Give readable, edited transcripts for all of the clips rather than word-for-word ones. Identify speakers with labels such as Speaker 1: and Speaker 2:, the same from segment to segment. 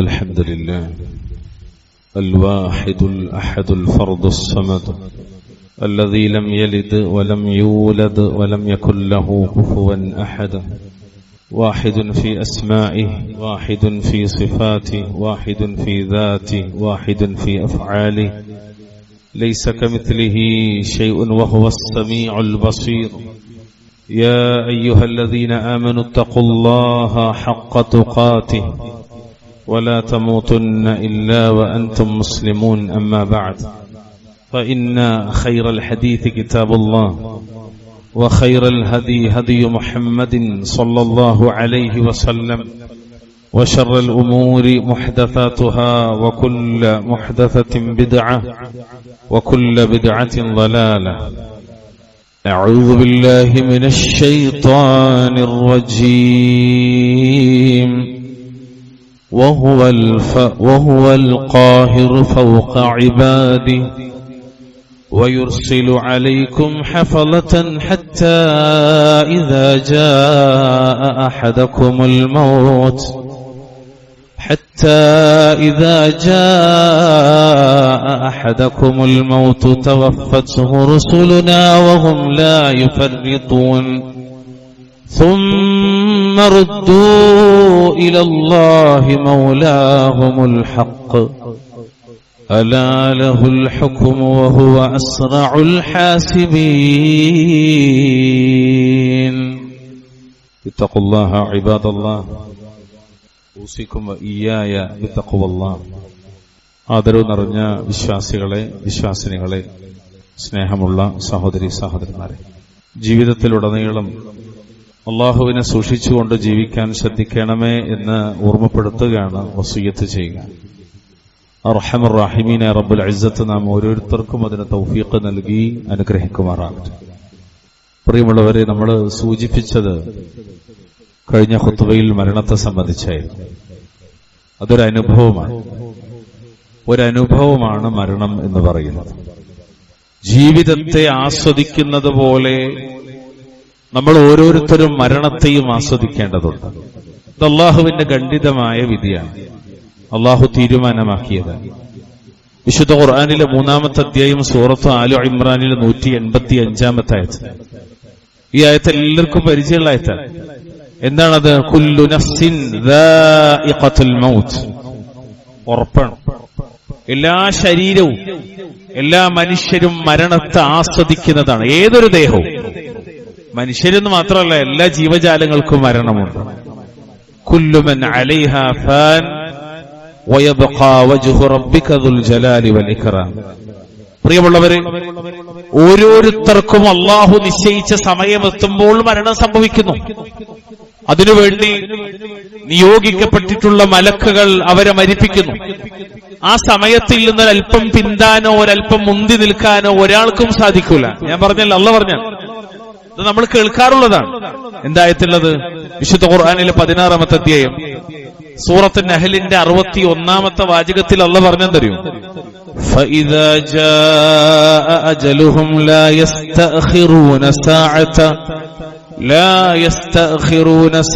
Speaker 1: الحمد لله الواحد الأحد الفرد الصمد الذي لم يلد ولم يولد ولم يكن له كفوا أحد واحد في أسمائه واحد في صفاته واحد في ذاته واحد في أفعاله ليس كمثله شيء وهو السميع البصير يا أيها الذين آمنوا اتقوا الله حق تقاته ولا تموتن إلا وأنتم مسلمون أما بعد فإن خير الحديث كتاب الله وخير الهدي هدي محمد صلى الله عليه وسلم وشر الأمور محدثاتها وكل محدثة بدعة وكل بدعة ضلالة أعوذ بالله من الشيطان الرجيم وهو القاهر فوق عباده ويرسل عليكم حفظة حتى إذا جاء أحدكم الموت توفته رسلنا وهم لا يفرطون ثم ردوا إلى الله مولاهم الحق ألا له الحكم وهو أسرع الحاسبين اتقوا الله عباد الله ഊസിക്കും വഇയ്യായ ബിത്തഖ്വല്ലാഹ്. ആദരവ് നിറഞ്ഞ വിശ്വാസിനികളെ, സ്നേഹമുള്ള സഹോദരി സഹോദരന്മാരെ, ജീവിതത്തിലുടനീളം അള്ളാഹുവിനെ സൂക്ഷിച്ചുകൊണ്ട് ജീവിക്കാൻ ശ്രദ്ധിക്കണമേ എന്ന് ഓർമ്മപ്പെടുത്തുകയാണ്, വസിയ്യത്ത് ചെയ്യുക. അർഹമർ റഹീമീന റബ്ബുൽ ഇസ്സത്ത് നാം ഓരോരുത്തർക്കും അതിന് തൗഫീഖ് നൽകി അനുഗ്രഹിക്കുമാറാകട്ടെ. പ്രിയമുള്ളവരെ, നമ്മൾ സൂചിപ്പിച്ചത് കഴിഞ്ഞ ഖുത്ബയിൽ മരണത്തെ സംബന്ധിച്ചായിരുന്നു. ഒരനുഭവമാണ് മരണം എന്ന് പറയുന്നത്. ജീവിതത്തെ ആസ്വദിക്കുന്നത് പോലെ നമ്മൾ ഓരോരുത്തരും മരണത്തെയും ആസ്വദിക്കേണ്ടതുണ്ട്. ഇത് അള്ളാഹുവിന്റെ ഖണ്ഡിതമായ വിധിയാണ്, അള്ളാഹു തീരുമാനമാക്കിയതാണ്. വിശുദ്ധ ഖുർആനിലെ 3-ാമത്തെ അധ്യായം സൂറത്ത് ആലു ഇമ്രാനിലെ 185-ാമത്തെ ആയത്ത്. ഈ ആയത്ത് എല്ലാവർക്കും പരിചയമുള്ള ആയത്താണ്. എന്താണത്? കുല്ലു നഫ്സിൻ ദാഇഖത്തുൽ മൗത്ത്. ഉറപ്പാണ്, എല്ലാ ശരീരവും, എല്ലാ മനുഷ്യരും മരണത്തെ ആസ്വദിക്കുന്നതാണ്. ഏതൊരു ദേഹവും, മനുഷ്യരെന്ന് മാത്രമല്ല എല്ലാ ജീവജാലങ്ങൾക്കും മരണമുണ്ട്. കുല്ലു മൻ അലൈഹാ ഫാൻ വയബ്ഖാ വജ്ഹു റബ്ബിക ദുൽ ജലാലി വൽ ഇക്റാം. പ്രിയമുള്ളവരെ, ഓരോരുത്തർക്കും അള്ളാഹു നിശ്ചയിച്ച സമയമെത്തുമ്പോൾ മരണം സംഭവിക്കുന്നു. അതിനുവേണ്ടി നിയോഗിക്കപ്പെട്ടിട്ടുള്ള മലക്കുകൾ അവരെ മരിപ്പിക്കുന്നു. ആ സമയത്തിൽ നിന്ന് ഒരൽപ്പം പിന്താനോ ഒരൽപ്പം മുന്തി നിൽക്കാനോ ഒരാൾക്കും സാധിക്കൂല. ഞാൻ പറഞ്ഞല്ലോ, അള്ളാഹ് പറഞ്ഞ ഇത് നമ്മൾ കേൾക്കാറുള്ളതാണ്. എന്തായത്തുള്ളത്? വിശുദ്ധ ഖുർആനിലെ 16-ാമത്തെ അധ്യായം സൂറത്ത് നഹ്ലിന്റെ 61-ാമത്തെ വാചകത്തിൽ അള്ളാഹ് പറഞ്ഞെന്തറിയും? فإذا جاء أجلهم لا يستأخرون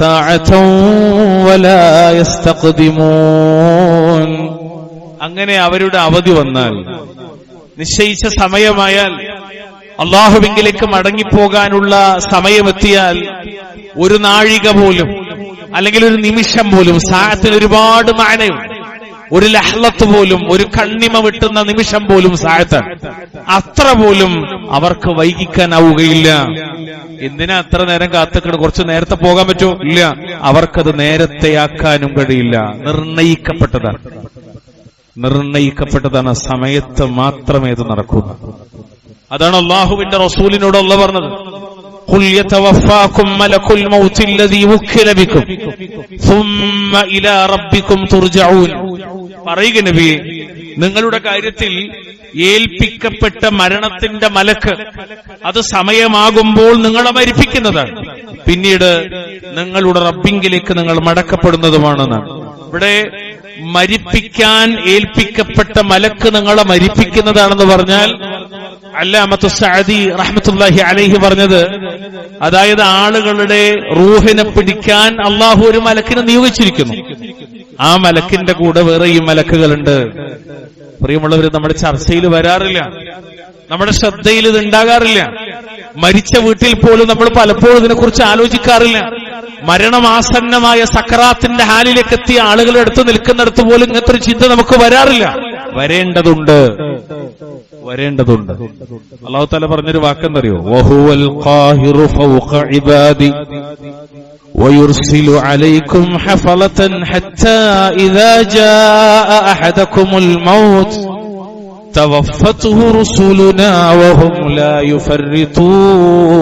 Speaker 1: ساعة ولا يستقدمون. അങ്ങനെ അവരുടെ അവധി വന്നാൽ, നിശ്ചയിച്ച സമയമായാൽ, അള്ളാഹുവിലേക്ക് മടങ്ങിപ്പോകാനുള്ള സമയമെത്തിയാൽ, ഒരു നാഴിക പോലും അല്ലെങ്കിൽ ഒരു നിമിഷം പോലും, സാഅത്തിന് ഒരുപാട് മാനയുണ്ട്. ഒരു ലഹ്ലത്ത് പോലും, ഒരു കണ്ണിമ വിട്ടുന്ന നിമിഷം പോലും സാഅത്താണ്. അത്ര പോലും അവർക്ക് വൈകിക്കാനാവുകയില്ല. എന്തിനാ അത്ര നേരം കാത്തുക്കണം? കുറച്ച് നേരത്തെ പോകാൻ പറ്റുമോ? ഇല്ല, അവർക്കത് നേരത്തെയാക്കാനും കഴിയില്ല. നിർണയിക്കപ്പെട്ടതാണ്. സമയത്ത് മാത്രമേ ഇത് നടക്കൂ. അതാണ് അള്ളാഹുവിന്റെ റസൂലിനോട് അല്ലാഹ് പറഞ്ഞത്, ഖുൽ യതവഫാകും മലകുൽ മൗത്ത് അല്ലദീ വക്കില ബികും സുമ്മ ഇലാ റബ്ബികും തുർജഊൻ. പറയുക നബിയേ, നിങ്ങളുടെ കാര്യത്തിൽ ഏൽപ്പിക്കപ്പെട്ട മരണത്തിന്റെ മലക്ക് അത് സമയമാകുമ്പോൾ നിങ്ങളെ മരിപ്പിക്കുന്നതാണ്, പിന്നീട് നിങ്ങളുടെ റബ്ബിങ്കിലേക്ക് നിങ്ങൾ മടക്കപ്പെടുന്നതുമാണെന്നാണ്. ഇവിടെ മരിപ്പിക്കാൻ ഏൽപ്പിക്കപ്പെട്ട മലക്ക് നിങ്ങളെ മരിപ്പിക്കുന്നതാണെന്ന് പറഞ്ഞാൽ അല്ലാമത്തു സഅദി റഹ്മത്തുള്ളാഹി അലൈഹി പറഞ്ഞത്, അതായത് ആളുകളുടെ റൂഹിനെ പിടിക്കാൻ അള്ളാഹു ഒരു മലക്കിനെ നിയോഗിച്ചിരിക്കുന്നു. ആ മലക്കിന്റെ കൂടെ വേറെയും മലക്കുകളുണ്ട്. പ്രിയമുള്ളവർ, നമ്മുടെ ചർച്ചയിൽ വരാറില്ല, നമ്മുടെ ശ്രദ്ധയിൽ ഇത് ഉണ്ടാകാറില്ല. മരിച്ച വീട്ടിൽ പോലും നമ്മൾ പലപ്പോഴും ഇതിനെക്കുറിച്ച് ആലോചിക്കാറില്ല. മരണമാസന്നമായ സക്കറാത്തിന്റെ ഹാലിലേക്ക് എത്തിയ ആളുകളുടെ അടുത്ത് നിൽക്കുന്നിടത്ത് പോലും ഇങ്ങനത്തെ ഒരു ചിന്ത നമുക്ക് വരാറില്ല. വരേണ്ടതുണ്ട്. അല്ലാഹു തആല പറഞ്ഞൊരു വാക്കെന്തറിയോ? വഹുവൽ ഖാഹിറു ഫൗഖ ഇബാദി വയുർസിലു അലൈക്കും ഹഫളതൻ ഹത്താ ഇദാ ജാഅ അഹദകുമുൽ മൗത്ത് തവഫത്തുഹു റുസുലുനാ വഹും ലാ യുഫർരിതൂൻ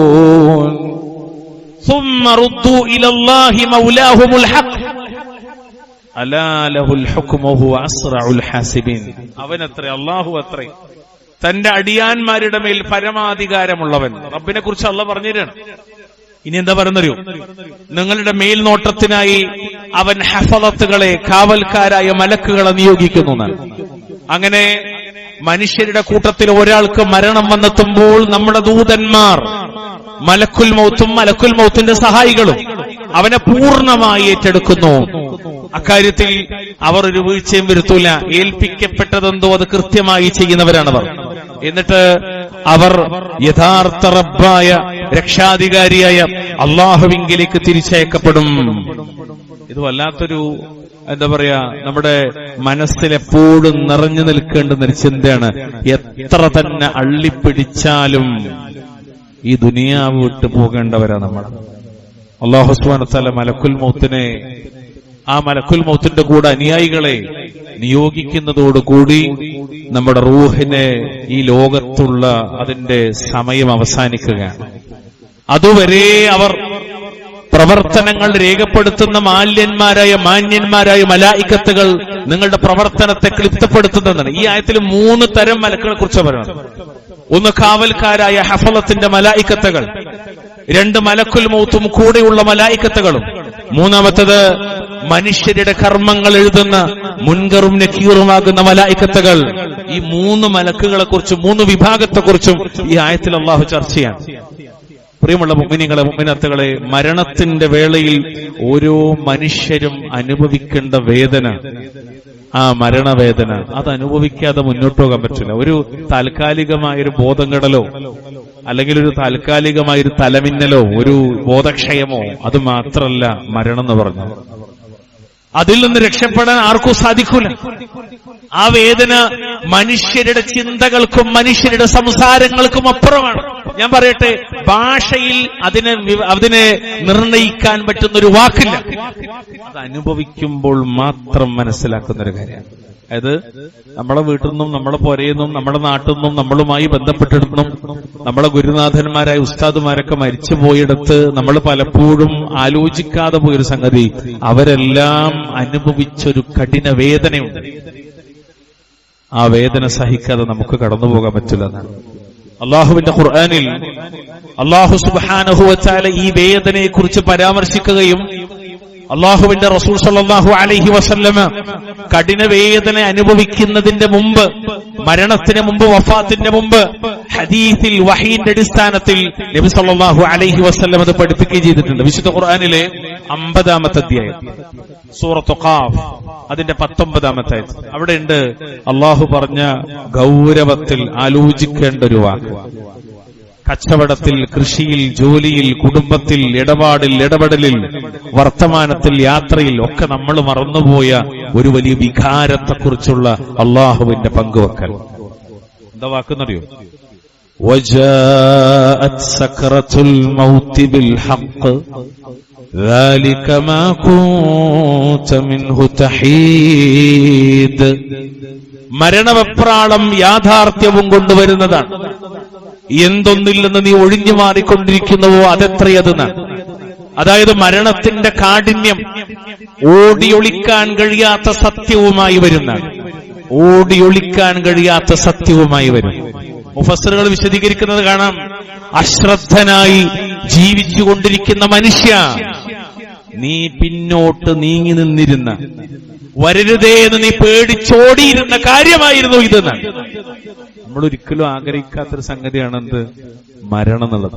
Speaker 1: ثم ردوا إلى الله مولاهم الحق ألا له الحكم وهو أسرع الحاسبين. അവനത്രേ, അല്ലാഹു അത്രേ തന്റെ അടിയാന്മാരുടെ മേൽ പരമാധികാരമുള്ളവൻ. റബ്ബിനെ കുറിച്ച് അല്ലാഹു പറഞ്ഞിരാണ്. ഇനി എന്താ പറയുന്നറിയോ? നിങ്ങളുടെ മേൽനോട്ടത്തിനായി അവൻ ഹഫളത്തുകളെ, കാവൽക്കാരായ മലക്കുകളെ നിയോഗിക്കുന്നു. അങ്ങനെ മനുഷ്യരുടെ കൂട്ടത്തിൽ ഒരാൾക്ക് മരണം വന്നെത്തുമ്പോൾ നമ്മുടെ ദൂതന്മാർ മലക്കുൽ മൗത്തും മലക്കുൽ മൗത്തിന്റെ സഹായികളും അവനെ പൂർണ്ണമായി ഏറ്റെടുക്കുന്നു. അക്കാര്യത്തിൽ അവർ ഒരു വീഴ്ചയും വരുത്തൂല. ഏൽപ്പിക്കപ്പെട്ടതെന്തോ അത് കൃത്യമായി ചെയ്യുന്നവരാണവർ. എന്നിട്ട് അവർ യഥാർത്ഥ റബ്ബായ രക്ഷാധികാരിയായ അല്ലാഹുവിലേക്ക് തിരിച്ചയക്കപ്പെടും. ഇത് വല്ലാത്തൊരു, എന്താ പറയാ, നമ്മുടെ മനസ്സിലെപ്പോഴും നിറഞ്ഞു നിൽക്കേണ്ടുന്നൊരു ചിന്തയാണ്. എത്ര തന്നെ അള്ളിപ്പിടിച്ചാലും ഈ ദുനിയാവ് വിട്ടു പോകേണ്ടവരാ നമ്മൾ. അല്ലാഹു സുബ്ഹാനഹു വ തആല മലക്കുൽ മൗത്തിനെ, ആ മലക്കുൽ മൗത്തിന്റെ കൂടെ അനുയായികളെ നിയോഗിക്കുന്നതോടുകൂടി നമ്മുടെ റൂഹിനെ ഈ ലോകത്തുള്ള അതിന്റെ സമയം അവസാനിക്കുകയാണ്. അതുവരെ അവർ പ്രവർത്തനങ്ങൾ രേഖപ്പെടുത്തുന്ന മാന്യന്മാരായ മലായിക്കത്തുകൾ നിങ്ങളുടെ പ്രവർത്തനത്തെ ക്ലിപ്തപ്പെടുത്തുന്നതാണ്. ഈ ആയത്തിൽ 3 തരം മലക്കുകളെ കുറിച്ച് പറയുന്നത്. ഒന്ന് കാവൽക്കാരായ ഹഫളത്തിന്റെ മലായിക്കത്തുകൾ, 2 മലക്കുൽ മൗത്തും കൂടെയുള്ള മലായിക്കത്തുകളും, 3ാമത്തത് മനുഷ്യരുടെ കർമ്മങ്ങൾ എഴുതുന്ന മുൻകറും നക്കീറുമാകുന്ന മലായിക്കത്തുകൾ. ഈ 3 മലക്കുകളെ കുറിച്ചും 3 വിഭാഗത്തെക്കുറിച്ചും ഈ ആയത്തിൽ അല്ലാഹു ചർച്ചയാണ്. പ്രിയമുള്ള മുഅ്മിനീങ്ങളെ, മുഅ്മിനാത്തുകളെ, മരണത്തിന്റെ വേളയിൽ ഓരോ മനുഷ്യരും അനുഭവിക്കേണ്ട വേദന, ആ മരണവേദന, അത് അനുഭവിക്കാതെ മുന്നോട്ട് പോകാൻ പറ്റില്ല. ഒരു താൽക്കാലികമായൊരു ബോധംകെടലോ അല്ലെങ്കിൽ ഒരു താൽക്കാലികമായൊരു തലമിന്നലോ ഒരു ബോധക്ഷയമോ അത് മാത്രമല്ല മരണം എന്ന് പറഞ്ഞു. അതിൽ നിന്ന് രക്ഷപ്പെടാൻ ആർക്കും സാധിക്കൂല. ആ വേദന മനുഷ്യരുടെ ചിന്തകൾക്കും മനുഷ്യരുടെ സംസാരങ്ങൾക്കും അപ്പുറമാണ്. ഞാൻ പറയട്ടെ, ഭാഷയിൽ അതിനെ നിർണയിക്കാൻ പറ്റുന്നൊരു വാക്കില്ല. അത് അനുഭവിക്കുമ്പോൾ മാത്രം മനസ്സിലാക്കുന്നൊരു കാര്യമാണ്. അതായത് നമ്മളെ വീട്ടിൽ നിന്നും നമ്മളെ പുരയെന്നും നമ്മുടെ നാട്ടിൽ നിന്നും നമ്മളുമായി ബന്ധപ്പെട്ടിടത്തും നമ്മളെ ഗുരുനാഥന്മാരായ ഉസ്താദുമാരൊക്കെ മരിച്ചു പോയിടത്ത് നമ്മൾ പലപ്പോഴും ആലോചിക്കാതെ പോയൊരു സംഗതി, അവരെല്ലാം അനുഭവിച്ചൊരു കഠിന വേദനയുണ്ട്. ആ വേദന സഹിക്കാതെ നമുക്ക് കടന്നു പോകാൻ പറ്റില്ല എന്നാണ് അള്ളാഹുവിന്റെ ഖുർആനിൽ അല്ലാഹു സുബ്ഹാനഹു വ തആല ഈ വേദനയെ കുറിച്ച് പരാമർശിക്കുകയും അള്ളാഹുവിന്റെ റസൂൽ സല്ലല്ലാഹു അലൈഹി വസല്ലമ കഠിന വേദന അനുഭവിക്കുന്നതിന്റെ മുമ്പ്, മരണത്തിന് മുമ്പ്, വഫാത്തിന്റെ മുമ്പ് ഹദീസിൽ വഹീന്റെ അടിസ്ഥാനത്തിൽ നബി സല്ലല്ലാഹു അലൈഹി വസല്ലം അത് പഠിപ്പിക്കുകയും ചെയ്തിട്ടുണ്ട്. വിശുദ്ധ ഖുർആനിലെ 50-ാമത്തെ അധ്യായം സൂറത്തു ഖാഫ്, അതിന്റെ 19-ാമത്തെ ആയത്ത്. അവിടെയുണ്ട് അള്ളാഹു പറഞ്ഞ ഗൗരവത്തിൽ ആലോചിക്കേണ്ട ഒരു വാക്ക്. കച്ചവടത്തിൽ, കൃഷിയിൽ, ജോലിയിൽ, കുടുംബത്തിൽ, ഇടപെടലിൽ, വർത്തമാനത്തിൽ, യാത്രയിൽ ഒക്കെ നമ്മൾ മറന്നുപോയ ഒരു വലിയ വികാരത്തെക്കുറിച്ചുള്ള അള്ളാഹുവിന്റെ പങ്കുവെക്കൽ. എന്താ വാക്കെന്നറിയോ? وجاءت سكرة الموت بالحق ذلك ما كنت منه تحيد. മരണവെപ്രാളം യാഥാർത്ഥ്യവും കൊണ്ടുവരുന്നതാണ്. എന്തൊന്നിൽ നിന്ന് നീ ഒഴിഞ്ഞു മാറിക്കൊണ്ടിരിക്കുന്നുവോ അതെത്രയതെന്നാണ്. അതായത് മരണത്തിന്റെ കാഠിന്യം ഓടിയൊളിക്കാൻ കഴിയാത്ത സത്യവുമായി വരുന്നതാണ്. ഓടിയൊളിക്കാൻ കഴിയാത്ത സത്യവുമായി വരും. മുഫസ്സിറുകൾ വിശദീകരിക്കുന്നത് കാണാം. അശ്രദ്ധനായി ജീവിച്ചുകൊണ്ടിരിക്കുന്ന മനുഷ്യ, നീ പിന്നോട്ട് നീങ്ങി നിന്നിരുന്ന, വരരുതേ എന്ന് നീ പേടിച്ചോടിയിരുന്ന കാര്യമായിരുന്നു ഇതെന്നാണ്. നമ്മൾ ഒരിക്കലും ആഗ്രഹിക്കാത്തൊരു സംഗതിയാണ് എന്ത്? മരണം എന്നുള്ളത്.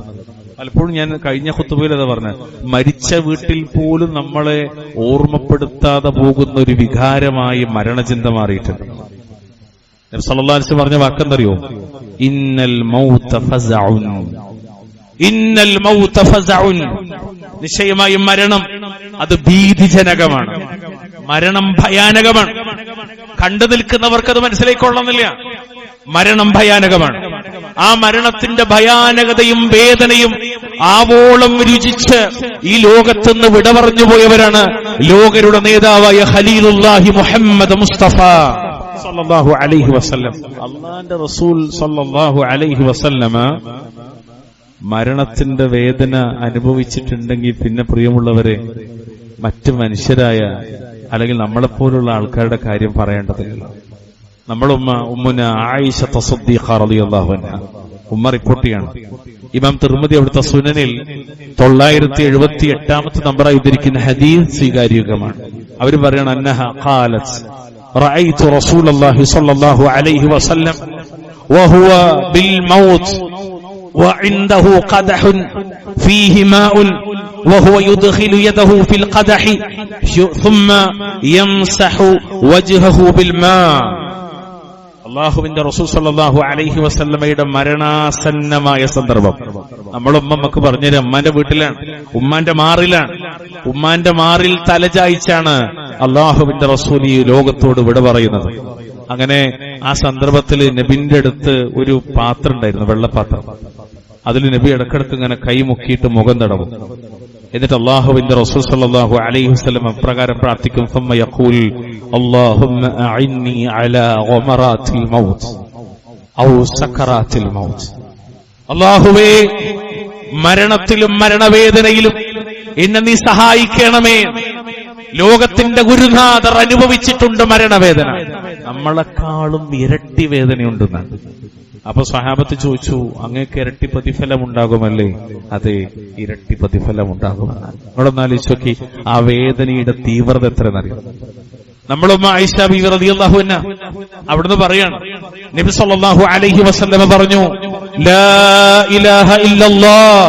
Speaker 1: പലപ്പോഴും ഞാൻ കഴിഞ്ഞ ഖുതുബയിൽ അതാ പറഞ്ഞ, മരിച്ച വീട്ടിൽ പോലും നമ്മളെ ഓർമ്മപ്പെടുത്താതെ പോകുന്ന ഒരു വികാരമായി മരണചിന്ത മാറിയിട്ടുണ്ട്. നബി സല്ലല്ലാഹു അലൈഹി വസല്ലം പറഞ്ഞ വാക്കെന്തറിയോ? ഇന്നൽ മൗത ഫസഉൻ, ഇന്നൽ മൗത ഫസഉൻ. നിശ്ചയമായും മരണം അത് ഭീതിജനകമാണ്, മരണം ഭയാനകമാണ്. കണ്ടു നിൽക്കുന്നവർക്ക് അത് മനസ്സിലായിക്കൊള്ളുന്നില്ല. മരണം ഭയാനകമാണ്. ആ മരണത്തിന്റെ ഭയാനകതയും വേദനയും ആവോളം രുചിച്ച് ഈ ലോകത്തുനിന്ന് വിട പറഞ്ഞു പോയവരാണ് ലോകരുടെ നേതാവായ ഖലീലുല്ലാഹി മുഹമ്മദ് മുസ്തഫ സല്ലല്ലാഹു അലൈഹി വസല്ലം. അല്ലാഹുവിന്റെ റസൂൽ സല്ലല്ലാഹു അലൈഹി വസല്ലമ മരണത്തിന്റെ വേദന അനുഭവിച്ചിട്ടുണ്ടെങ്കിൽ പിന്നെ പ്രിയമുള്ളവരെ, മറ്റ് മനുഷ്യരായ അല്ലെങ്കിൽ നമ്മളെപ്പോലുള്ള ആൾക്കാരുടെ കാര്യം പറയേണ്ടതില്ല. നമ്മളുമ്മ ഉമ്മുന ആയിഷ സിദ്ദീഖ റളിയല്ലാഹു അൻഹ ഉമ്മ റിപ്പോർട്ട് ചെയ്യാണ്. ഇമാം തിർമിദി അവിടുത്തെ സുനനിൽ 978 നമ്പറായി ഉദ്ധരിക്കുന്ന ഹദീസ് സ്വീകാര്യമാണ്. അവർ പറയണം, അന്നഹ ഖാലത്ത് റഅയ്തു റസൂലല്ലാഹി സ്വല്ലല്ലാഹു അലൈഹി വസല്ലം വഹുവ ബിൽ മൗത്ത് വഇൻദഹു ഖദഹുൻ ഫീഹി മാഉൻ وهو يدخل يده في القدح ثم يمسح وجهه بالماء. അല്ലാഹുവിന്റെ റസൂൽ സല്ലല്ലാഹു അലൈഹി വസല്ലമയുടെ മരണാസന്നമായ സന്ദർഭം നമ്മളുമ്മക്ക് പറഞ്ഞുതരാം. ഉമ്മാന്റെ വീട്ടിലാണ്, ഉമ്മാന്റെ മാറിലാണ്. ഉമ്മാന്റെ മാറിൽ തലചായ്ച്ചാണ് അല്ലാഹുവിന്റെ റസൂൽ ഈ ലോകത്തോട് വിട പറയുന്നത്. അങ്ങനെ ആ സന്ദർഭത്തിൽ നബിന്റെ അടുത്ത് ഒരു പാത്രം ഉണ്ടായിരുന്നു, വെള്ളപ്പാത്രം. അതിൽ നബി ഇടക്കിടക്ക് ഇങ്ങനെ കൈമുക്കിയിട്ട് മുഖം തടവും. എന്നിട്ട് അല്ലാഹുവിന്റെ റസൂൽ സല്ലല്ലാഹു അലൈഹി വസല്ലം അപ്രകാരം പ്രാർത്ഥിക്കും, ثم يقول اللهم أعني على غمرات الموت أو سكرات الموت. അല്ലാഹുവേ, മരണത്തിലും മരണവേദനയിലും എന്നെ നീ സഹായിക്കണമേ. ലോകത്തിന്റെ ഗുരുനാഥർ അനുഭവിച്ചിട്ടുണ്ട് മരണവേദന, നമ്മളെക്കാളും ഇരട്ടി വേദനയുണ്ടെന്നാണ്. അപ്പൊ സ്വഹാബത്ത് ചോദിച്ചു, അങ്ങേക്ക് ഇരട്ടി പ്രതിഫലം ഉണ്ടാകുമല്ലേ? അതെ, ഇരട്ടി പ്രതിഫലം ഉണ്ടാകുമെന്നാണ്. നമ്മളൊന്നാലോചിച്ച് ആ വേദനയുടെ തീവ്രത എത്രയെന്നറിയാം. നമ്മളുമ്മ ആയിഷ ബീവി റളിയല്ലാഹു അൻഹ അവിടുന്ന് പറയാണ്, നബി സല്ലല്ലാഹു അലൈഹി വസല്ലം പറഞ്ഞു, ലാ ഇലാഹ ഇല്ലല്ലാഹ്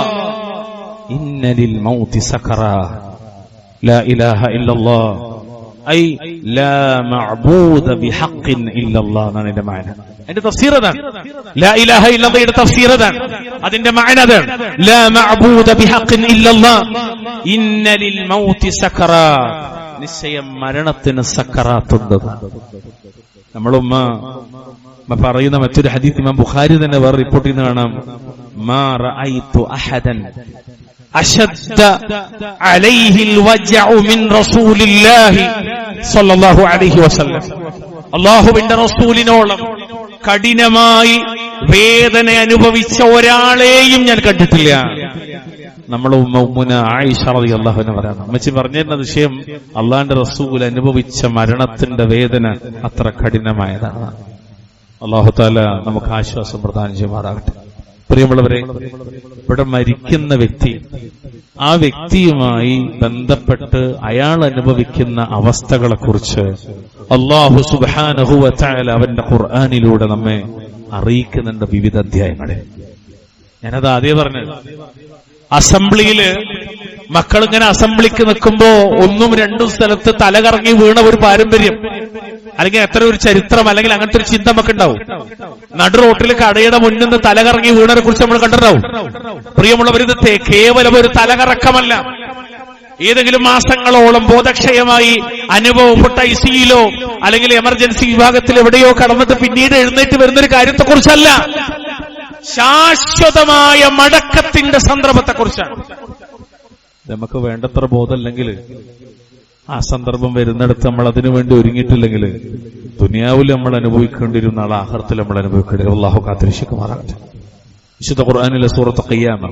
Speaker 1: ഇന്ന ലിൽ മൗതി സകറാ. ലാ ഇലാഹ ഇല്ലല്ലാഹ് ഐ ലാ മഅബൂദ ബിഹഖിൻ ഇല്ലല്ലാഹ് എന്നാണ് അതിന്റെ മഅന. അതിന്റെ തഫ്സീർ അതാണ്. ലാ ഇലാഹ ഇല്ലല്ലാഹയുടെ തഫ്സീർ അതാണ്, അതിന്റെ മഅന അതാണ്. ലാ മഅബൂദ ബിഹഖിൻ ഇല്ലല്ലാഹ് ഇന്ന ലിൽ മൗതി സകറാ. നിശ്ചയം മരണത്തിന് സക്കറാത്തുണ്ട്. നമ്മളുമ്മ പറയുന്ന മറ്റൊരു ഹദീസ് ഇമാം ബുഖാരി തന്നെ വേറെ റിപ്പോർട്ട് ചെയ്യുന്ന കാണാം, മാ റഅയ്തു അഹദൻ അശദ്ദ അലൈഹിൽ വജഉ മിൻ റസൂലില്ലാഹി സ്വല്ലല്ലാഹു അലൈഹി വസല്ലം. അല്ലാഹുവിന്റെ റസൂലിനോളം കഠിനമായി വേദന അനുഭവിച്ച ഒരാളെയും ഞാൻ കണ്ടിട്ടില്ല. നമ്മളെ ഉമ്മുന ആയിഷ റളിയല്ലാഹു അൻഹ പറയാം, അമ്മച്ചി പറഞ്ഞിരുന്ന വിഷയം അള്ളാന്റെ റസൂൽ അനുഭവിച്ച മരണത്തിന്റെ വേദന അത്ര കഠിനമായതാണ്. അല്ലാഹു തആല നമുക്ക് ആശ്വാസം പ്രദാനം ചെയ്യുമാറാകട്ടെ. പ്രിയമുള്ളവരെ, ഇവിടെ മരിക്കുന്ന വ്യക്തി, ആ വ്യക്തിയുമായി ബന്ധപ്പെട്ട് അയാൾ അനുഭവിക്കുന്ന അവസ്ഥകളെക്കുറിച്ച് അല്ലാഹു സുബ്ഹാനഹു വ തആല അവന്റെ ഖുർആനിലൂടെ നമ്മെ അറിയിക്കുന്നുണ്ട് വിവിധ അധ്യായങ്ങളിൽ. ഞാനത് ആദ്യം പറഞ്ഞത്, അസംബ്ലിയില് മക്കളിങ്ങനെ അസംബ്ലിക്ക് നിൽക്കുമ്പോ ഒന്നും രണ്ടും സ്ഥലത്ത് തലകറങ്ങി വീണ ഒരു പാരമ്പര്യം, അല്ലെങ്കിൽ എത്ര ഒരു ചരിത്രം, അല്ലെങ്കിൽ അങ്ങനത്തെ ഒരു ചിന്ത നമുക്ക് ഉണ്ടാവും. നടു റോട്ടിൽ കടയുടെ മുന്നിൽ നിന്ന് തലകറങ്ങി വീണതിനെ കുറിച്ച് നമ്മൾ കണ്ടിട്ടുണ്ടാവും. പ്രിയമുള്ളവരിത് കേവലം ഒരു തലകറക്കമല്ല. ഏതെങ്കിലും മാസങ്ങളോളം ബോധക്ഷയമായി അനുഭവപ്പെട്ട ഐസിയിലോ അല്ലെങ്കിൽ എമർജൻസി വിഭാഗത്തിൽ എവിടെയോ കടന്നിട്ട് പിന്നീട് എഴുന്നേറ്റ് വരുന്നൊരു കാര്യത്തെക്കുറിച്ചല്ല, ശാശ്വതമായ മടക്കത്തിന്റെ സന്ദർഭത്തെക്കുറിച്ചാണ്. നമുക്ക് വേണ്ടത്ര ബോധമല്ലെങ്കിൽ, ആ സന്ദർഭം വരുന്നിടത്ത് നമ്മൾ അതിനു വേണ്ടി ഒരുങ്ങിയിട്ടില്ലെങ്കിൽ ദുനിയാവിൽ നമ്മൾ അനുഭവിക്കേണ്ടിയിരുന്ന ആൾ ആഖിറത്തിൽ നമ്മൾ അനുഭവിക്കേണ്ടി വരും. അല്ലാഹു കാത്തിരക്ഷിക്കുമാറാകട്ടെ. വിശുദ്ധ ഖുർആനിലെ സൂറത്ത് ഖിയാമ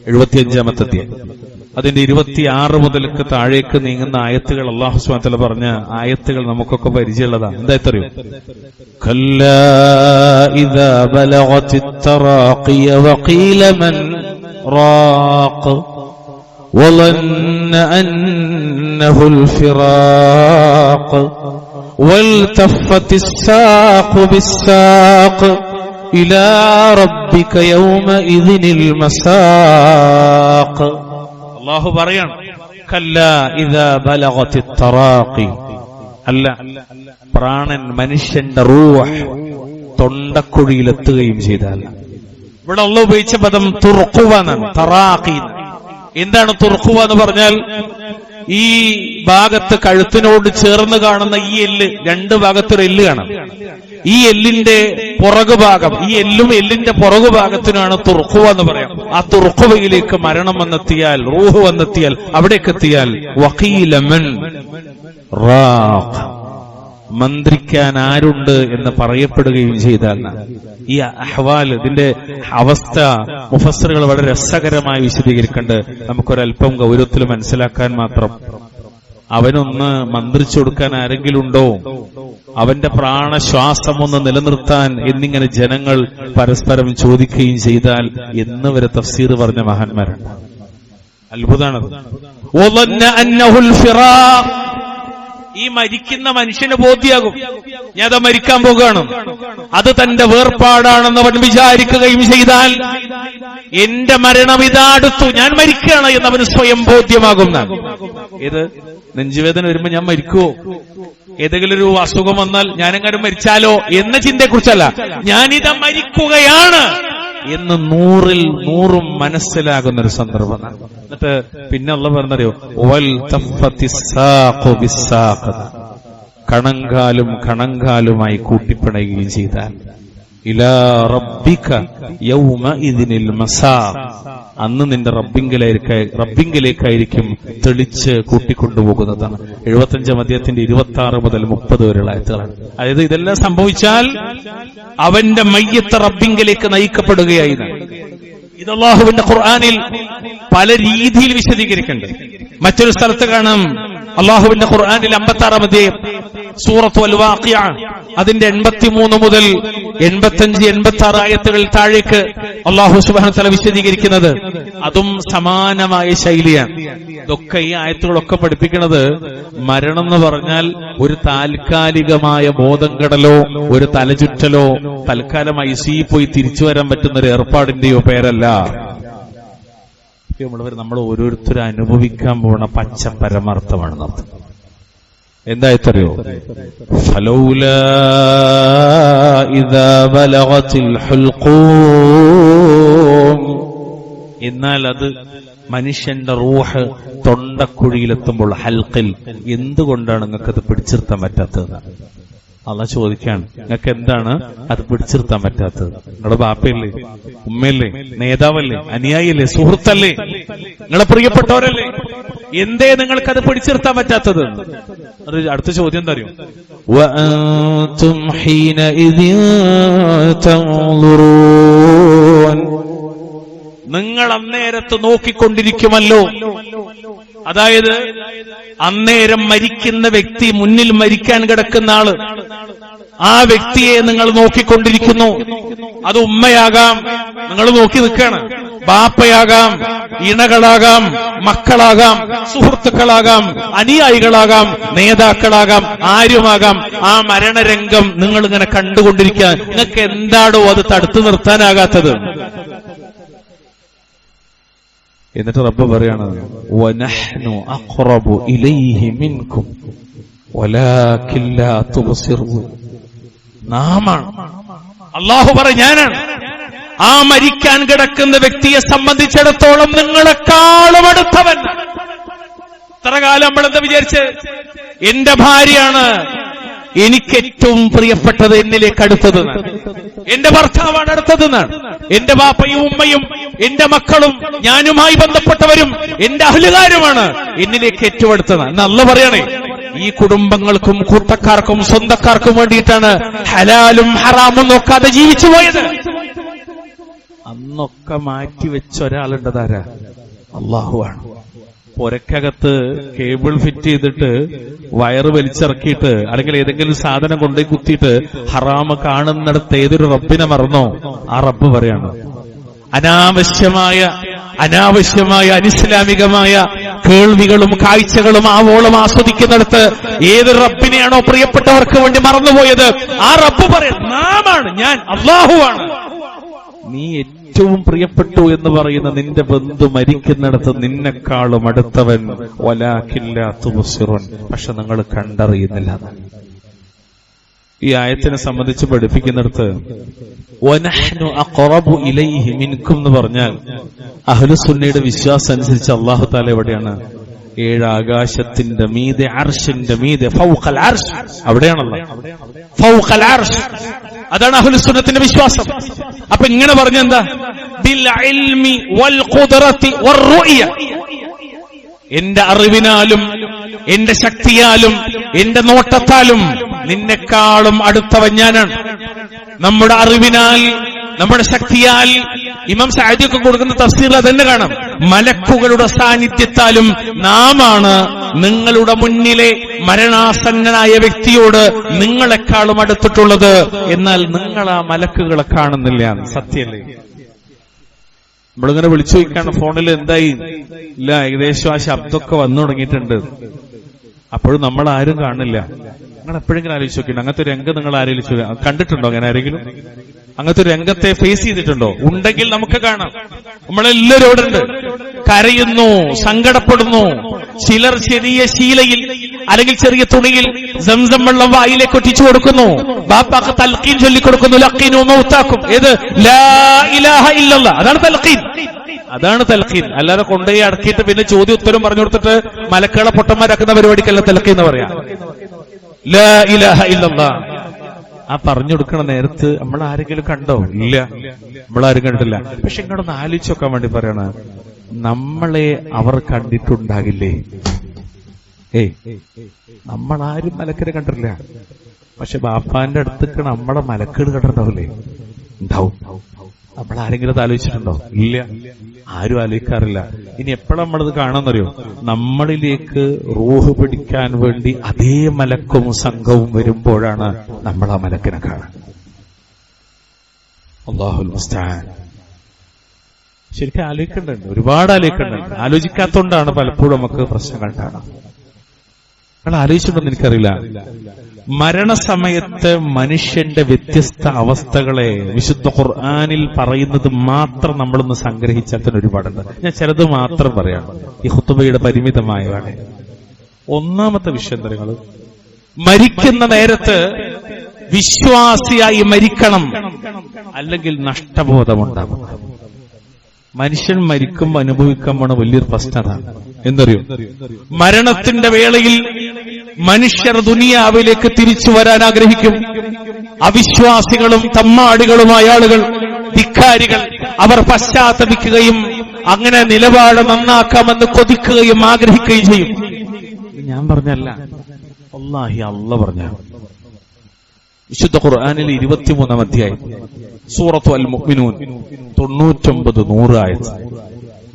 Speaker 1: 75-ാമത്തെ അധ്യായം, അതിന്റെ 26 മുതൽക്ക് താഴേക്ക് നീങ്ങുന്ന ആയത്തുകൾ അല്ലാഹു സുബ്ഹാനഹു വ തആല പറഞ്ഞ ആയത്തുകൾ നമുക്കൊക്കെ പരിചയമുള്ളതാണ്. എന്തായിത്തറിയോ? കല്ലാ ഇദാ ബലഗതിത് തറാഖിയ വഖീല മൻ റാഖ് വളന്ന അന്നഹുൽ ഫിറാഖ് വൽതഫത്തിസ് സാഖു ബിസ്സാഖ് ഇലാ റബ്ബിക യൗമഇദിനിൽ മസാഖ്. അല്ലാഹു പറയാണ്, കല്ലാ ഇദാ ബലഗതിത് തറാഖി. അല്ല, പ്രാണൻ, മനുഷ്യന്റെ റൂഹ് തൊണ്ടക്കുഴിയിലെത്തുകയും ചെയ്താൽ. ഇവിടെ അല്ലാഹു ഉപയോഗിച്ച പദം തുർഖുവ എന്നാണ്, തറാഖി. എന്താണ് തുർഖുവ എന്ന് പറഞ്ഞാൽ, ഈ ഭാഗത്ത് കഴുത്തിനോട് ചേർന്ന് കാണുന്ന ഈ എല്ല്, രണ്ട് ഭാഗത്തൊരു എല്ല് കാണാം. ഈ എല്ലിന്റെ പുറകുഭാഗം, ഈ എല്ലും എല്ലിന്റെ പുറകുഭാഗത്തിനാണ് തുർഖുവ എന്ന് പറയാം. ആ തുർഖുവയിലേക്ക് മരണം വന്നെത്തിയാൽ, റൂഹ് വന്നെത്തിയാൽ, അവിടേക്ക് എത്തിയാൽ വഖീല മൻ റാഖ്, മന്ത്രിക്കാൻ ആരുണ്ട് എന്ന് പറയപ്പെടുകയും ചെയ്താൽ. ഈ അഹ്വാൽ, ഇതിന്റെ അവസ്ഥ മുഫസ്സിറുകൾ വളരെ രസകരമായി വിശദീകരിക്കേണ്ട, നമുക്കൊരല്പം ഗൗരവത്തിൽ മനസ്സിലാക്കാൻ മാത്രം. അവനൊന്ന് മന്ത്രിച്ചു കൊടുക്കാൻ ആരെങ്കിലും ഉണ്ടോ, അവന്റെ പ്രാണശ്വാസം ഒന്ന് നിലനിർത്താൻ എന്നിങ്ങനെ ജനങ്ങൾ പരസ്പരം ചോദിക്കുകയും ചെയ്താൽ എന്ന് വരെ തഫ്സീർ പറഞ്ഞ മഹാന്മാരുണ്ട്. അത്ഭുതമാണത്. ഈ മരിക്കുന്ന മനുഷ്യന് ബോധ്യാകും, ഞാൻ അത് മരിക്കാൻ പോകുകയാണ്, അത് തന്റെ വേർപാടാണെന്ന് അവൻ വിചാരിക്കുകയും ചെയ്താൽ എന്റെ മരണം ഇതാടുത്തു, ഞാൻ മരിക്കുകയാണ് എന്ന് അവന് സ്വയം ബോധ്യമാകുന്ന. ഇത് നെഞ്ചുവേദന വരുമ്പോ ഞാൻ മരിക്കുവോ, ഏതെങ്കിലും ഒരു അസുഖം വന്നാൽ ഞാനെങ്ങാനും മരിച്ചാലോ എന്ന ചിന്തയെക്കുറിച്ചല്ല, ഞാനിതാ മരിക്കുകയാണ് എന്ന് 100ൽ 100 മനസ്സിലാകുന്ന ഒരു സന്ദർഭം. എന്നിട്ട് പിന്നെ അല്ലാഹു പറഞ്ഞറിയോ, വൽ തഫത്തിസ്സാഖു ബിസ്സാഖ്, കണങ്കാലും കണങ്കാലുമായി കൂട്ടിപ്പിണയുകയും ചെയ്താൽ. ഇലാ റബ്ബിക യൗമഇദിനിൽ മസാഖ്, അന്ന് നിന്റെ റബ്ബിങ്കിലേക്കായിരിക്കും തെളിച്ച് കൂട്ടിക്കൊണ്ടുപോകുന്നതാണ്. 75 അധ്യായത്തിന്റെ 26 മുതൽ 30 വരെയുള്ള ആയത്തുകളാണ്. അതായത് ഇതെല്ലാം സംഭവിച്ചാൽ അവന്റെ മയ്യത്ത് റബ്ബിങ്കിലേക്ക് നയിക്കപ്പെടുകയായി. ഇത് അല്ലാഹുവിന്റെ ഖുർആനിൽ പല രീതിയിൽ വിശദീകരിക്കുന്നുണ്ട്. മറ്റൊരു സ്ഥലത്ത് കാണാം, അല്ലാഹുവിന്റെ ഖുർആനിൽ 56 അധ്യായം സൂറത്തുൽ വാഖിഅ, അതിന്റെ 83 മുതൽ 85, 86 ആയത്തുകൾ താഴേക്ക് അല്ലാഹു സുബ്ഹാനഹു വ തആല വിശദീകരിക്കുന്നത് അതും സമാനമായ ശൈലിയാണ്. ഇതൊക്കെ, ഈ ആയത്തുകളൊക്കെ പഠിപ്പിക്കുന്നത് മരണം എന്ന് പറഞ്ഞാൽ ഒരു താൽക്കാലികമായ ബോധം കെടലോ ഒരു തലചുറ്റലോ തൽക്കാലം ഐസിയിൽ പോയി തിരിച്ചു വരാൻ പറ്റുന്ന ഒരു ഏർപ്പാടിന്റെയോ പേരല്ല. നമ്മൾ ഓരോരുത്തരും അനുഭവിക്കാൻ പോണ പച്ച പരമാർത്ഥമാണ് നടത്തുന്നത്. എന്തായിട്ടറിയോ, ഫലൗലാ ഇദാ ബലഗതിൽ ഹുൽഖൂം, എന്നാൽ അത് മനുഷ്യന്റെ റൂഹ് തൊണ്ടക്കുഴിയിലെത്തുമ്പോൾ, ഹൽക്കിൽ, എന്തുകൊണ്ടാണ് നിങ്ങൾക്കത് പിടിച്ചിർത്താൻ പറ്റാത്തത്? അള്ളാഹ് ചോദിക്കാണ്, നിങ്ങൾക്ക് എന്താണ് അത് പിടിച്ചിർത്താൻ പറ്റാത്തത്? നിങ്ങളുടെ ബാപ്പയല്ലേ, ഉമ്മയല്ലേ, നേതാവല്ലേ, അനുയായിയല്ലേ, സുഹൃത്തല്ലേ, നിങ്ങളെ പ്രിയപ്പെട്ടവരല്ലേ, എന്തേ നിങ്ങൾക്കത് പിടിച്ചിർത്താൻ പറ്റാത്തത്? അടുത്ത ചോദ്യം എന്താ അറിയോ, വഅൻതും ഹീനഇദിൻ തൻളുറൂൻ, നിങ്ങൾ അന്നേരത്ത് നോക്കിക്കൊണ്ടിരിക്കുമല്ലോ. അതായത് അന്നേരം മരിക്കുന്ന വ്യക്തി, മുന്നിൽ മരിക്കാൻ കിടക്കുന്ന ആള്, ആ വ്യക്തിയെ നിങ്ങൾ നോക്കിക്കൊണ്ടിരിക്കുന്നു. അത് ഉമ്മയാകാം, നിങ്ങൾ നോക്കി നിൽക്കുകയാണ്, ബാപ്പയാകാം, ഇണകളാകാം, മക്കളാകാം, സുഹൃത്തുക്കളാകാം, അനുയായികളാകാം, നേതാക്കളാകാം, ആരുമാകാം. ആ മരണരംഗം നിങ്ങൾ ഇങ്ങനെ കണ്ടുകൊണ്ടിരിക്കാൻ നിങ്ങൾക്ക് എന്താണോ അത് തടുത്തു നിർത്താനാകാത്തത്? എന്നിട്ട് റബ്ബ് പറയാണ്, വനഹ്നു അഖ്റബു ഇലൈഹി മിൻകും വലാകിൻ ലാ തുബ്സിറൂൻ, നാമാണ്, അല്ലാഹു പറയും, ഞാനാണ് ആ മരിക്കാൻ കിടക്കുന്ന വ്യക്തിയെ സംബന്ധിച്ചിടത്തോളം നിങ്ങളെക്കാളും അടുത്തവൻ. ഇത്ര കാലം നമ്മളെന്താ വിചാരിച്ച്, എന്റെ ഭാര്യയാണ് എനിക്ക് ഏറ്റവും പ്രിയപ്പെട്ടത്, എന്നിലേക്ക് അടുത്തത്, എന്റെ ഭർത്താവാണ് അടുത്തതെന്നാണ്, എന്റെ ബാപ്പയും ഉമ്മയും എന്റെ മക്കളും ഞാനുമായി ബന്ധപ്പെട്ടവരും എന്റെ അഹ്ലുകാരുമാണ് എന്നിലേക്ക് ഏറ്റവും അടുത്തത് എന്ന് അല്ലാഹു പറയണേ. ഈ കുടുംബങ്ങൾക്കും കൂട്ടക്കാർക്കും സ്വന്തക്കാർക്കും വേണ്ടിയിട്ടാണ് ഹലാലും ഹറാമും നോക്കാതെ ജീവിച്ചു പോയത്. അന്നൊക്കെ മാറ്റിവെച്ച ഒരാളുണ്ടതാരാ? അല്ലാഹുവാണ്. പുരക്കകത്ത് കേബിൾ ഫിറ്റ് ചെയ്തിട്ട് വയറ് വലിച്ചിറക്കിയിട്ട് അല്ലെങ്കിൽ ഏതെങ്കിലും സാധനം കൊണ്ടുപോയി കുത്തിയിട്ട് ഹറാമ് കാണുന്നിടത്ത് ഏതൊരു റബ്ബിനെ മറന്നോ, ആ റബ്ബ് പറയാണ്, അനാവശ്യമായ അനാവശ്യമായ അനിസ്ലാമികമായ കേൾവികളും കാഴ്ചകളും ആവോളം ആസ്വദിക്കുന്നിടത്ത് ഏത് റബ്ബിനെയാണോ പ്രിയപ്പെട്ടവർക്ക് വേണ്ടി മറന്നുപോയത്, ആ റബ്ബ് പറയും നാമാണ്, ഞാൻ അല്ലാഹുവാണ്. നീ ഏറ്റവും പ്രിയപ്പെട്ടു എന്ന് പറയുന്ന നിന്റെ ബന്ധു മരിക്കുന്നിടത്ത് നിന്നെക്കാളും അടുത്തവൻ വലാകില്ലാ തുബ്സിറുൻ, പക്ഷെ നിങ്ങൾ കണ്ടറിയുന്നില്ല. ഈ ആയത്തിനെ സംബന്ധിച്ച് പഠിപ്പിക്കുന്നിടത്ത് വനഹ്നു അഖറബു ഇലൈഹി മിൻകും എന്ന് പറഞ്ഞാൽ അഹ്ലുസുന്നയുടെ വിശ്വാസം അനുസരിച്ച് അല്ലാഹു തആല എവിടെയാണ്? 7 ആകാശത്തിന്റെ മീതെ, അർശിന്റെ മീതെ, ഫൗഖൽ അർശ്, അവിടെയാണല്ലോ. ഫൗഖൽ അർശ്, അതാണ് അഹ്ലുസുന്നത്തിന്റെ വിശ്വാസം. അപ്പൊ ഇങ്ങനെ പറഞ്ഞെന്താ? ബിൽ ഇൽമി വൽ ഖുദ്റതി വർ-റുഅയ, എന്റെ അറിവിനാലും എന്റെ ശക്തിയാലും എന്റെ നോട്ടത്താലും നിന്നെക്കാളും അടുത്തവൻ ഞാനാണ്. നമ്മുടെ അറിവിനാൽ നമ്മുടെ ശക്തിയാൽ ഇമാം സഅദിയൊക്കെ കൊടുക്കുന്ന തഫ്സീറിൽ അതന്നെ കാണാം. മലക്കുകളുടെ സാന്നിധ്യത്താലും നാമാണ് നിങ്ങളുടെ മുന്നിലെ മരണാസന്നനായ വ്യക്തിയോട് നിങ്ങളെക്കാളും അടുത്തിട്ടുള്ളത്. എന്നാൽ നിങ്ങൾ ആ മലക്കുകളെ കാണുന്നില്ല. സത്യല്ലേ? നമ്മളിങ്ങനെ വിളിച്ചു ചോദിക്കാണ് ഫോണിൽ, എന്തായി? ഇല്ല, ഏകദേശം ആ ശബ്ദമൊക്കെ വന്നു തുടങ്ങിയിട്ടുണ്ട്. അപ്പോഴും നമ്മൾ ആരും കാണില്ല. നിങ്ങൾ എപ്പോഴെങ്കിലും ആലോചിച്ച് നോക്കിയിട്ട് അങ്ങനത്തെ രംഗം നിങ്ങൾ ആരെങ്കിലും കണ്ടിട്ടുണ്ടോ? അങ്ങനെ ആരെങ്കിലും അങ്ങനത്തെ രംഗത്തെ ഫേസ് ചെയ്തിട്ടുണ്ടോ? ഉണ്ടെങ്കിൽ നമുക്ക് കാണാം. നമ്മളെല്ലാവരും ഇവിടെ ഉണ്ട്, കരയുന്നു, സങ്കടപ്പെടുന്നു. ചിലർ ചെറിയ ശീലയിൽ അല്ലെങ്കിൽ ചെറിയ തുണിയിൽ സംസം വെള്ളം വായിലേക്ക് ഒറ്റിച്ചു കൊടുക്കുന്നു. ബാപ്പാക്ക് തൽഖീൻ ചൊല്ലിക്കൊടുക്കുന്നു. ലഖീനു മൗതാക്കും. ഏത്? ലാ ഇലാഹ ഇല്ലല്ലാഹ്. അതാണ് തൽഖീൻ. അതാണ് തൽഖീൻ. അല്ലാതെ കൊണ്ടുപോയി അടക്കിയിട്ട് പിന്നെ ചോദ്യം ഉത്തരം പറഞ്ഞു കൊടുത്തിട്ട് മലക്കുകളെ പൊട്ടന്മാരാക്കുന്ന പരിപാടിക്കല്ല തൽഖീൻ എന്ന് പറയാം. ലാ ഇലാഹ ഇല്ലല്ലാഹ് ആ പറഞ്ഞു കൊടുക്കണ നേരത്ത് നമ്മൾ ആരെങ്കിലും കണ്ടോ? ഇല്ല, നമ്മളാരും കണ്ടിട്ടില്ല. പക്ഷെ ഇങ്ങോട്ടൊന്ന് ആലോചിച്ച് നോക്കാൻ വേണ്ടി പറയണ, നമ്മളെ അവർ കണ്ടിട്ടുണ്ടാകില്ലേ? നമ്മളാരും മലക്കരെ കണ്ടിട്ടില്ല. പക്ഷെ ബാപ്പാന്റെ അടുത്തേക്ക് നമ്മളെ മലക്കുകൾ കണ്ടിട്ടുണ്ടാവില്ലേ? ഉണ്ടാവും. നമ്മളാരെങ്കിലും അത് ആലോചിച്ചിട്ടുണ്ടോ? ഇല്ല, ആരും ആലോചിക്കാറില്ല. ഇനി എപ്പോഴാണ് നമ്മളത് കാണാന്നറിയോ? നമ്മളിലേക്ക് റൂഹ് പിടിക്കാൻ വേണ്ടി അതേ മലക്കും സംഘവും വരുമ്പോഴാണ് നമ്മൾ ആ മലക്കിനെ കാണാൻ. അല്ലാഹുൽ മുസ്തആൻ. ശരിക്കും ആലോചിക്കേണ്ടതുണ്ട്, ഒരുപാട് ആലോചിക്കേണ്ടതുണ്ട്. ആലോചിക്കാത്തോണ്ടാണ് പലപ്പോഴും നമുക്ക് പ്രശ്നങ്ങൾ കാണാം. നിങ്ങൾ ആലോചിച്ചിട്ടുണ്ടെന്ന് എനിക്കറിയില്ല. മരണസമയത്ത് മനുഷ്യന്റെ വ്യത്യസ്ത അവസ്ഥകളെ വിശുദ്ധ ഖുർആനിൽ പറയുന്നത് മാത്രം നമ്മളൊന്ന് സംഗ്രഹിച്ചാൽ തന്നെ ഒരുപാടുണ്ട്. ഞാൻ ചിലത് മാത്രം പറയാം, ഈ ഖുതുബയുടെ പരിമിതമായതാണ്. ഒന്നാമത്തെ വിഷയം എന്താ? നിങ്ങൾ മരിക്കുന്ന നേരത്ത് വിശ്വാസിയായി മരിക്കണം, അല്ലെങ്കിൽ നഷ്ടബോധമുണ്ടാകും. മനുഷ്യൻ മരിക്കുമ്പോൾ അനുഭവിക്കാൻ പോണ വലിയൊരു പ്രശ്നം അതാണ്. എന്തറിയോ? മരണത്തിന്റെ വേളയിൽ മനുഷ്യർ ദുനിയാവിലേക്ക് തിരിച്ചു വരാൻ ആഗ്രഹിക്കും. അവിശ്വാസികളും തമ്മാടികളുമായ ആളുകൾ, ധിക്കാരികൾ, അവർ പശ്ചാത്തപിക്കുകയും അങ്ങനെ നിലപാട് നന്നാക്കാമെന്ന് കൊതിക്കുകയും ആഗ്രഹിക്കുകയും ചെയ്യും. ഞാൻ പറഞ്ഞല്ല, വല്ലാഹി അല്ലാഹ് പറഞ്ഞ. വിശുദ്ധ ഖുർആനിൽ 23-ാം അധ്യായം സൂറത്തു അൽ മുഅ്മിനൂൻ 99-100 ആയത്ത്.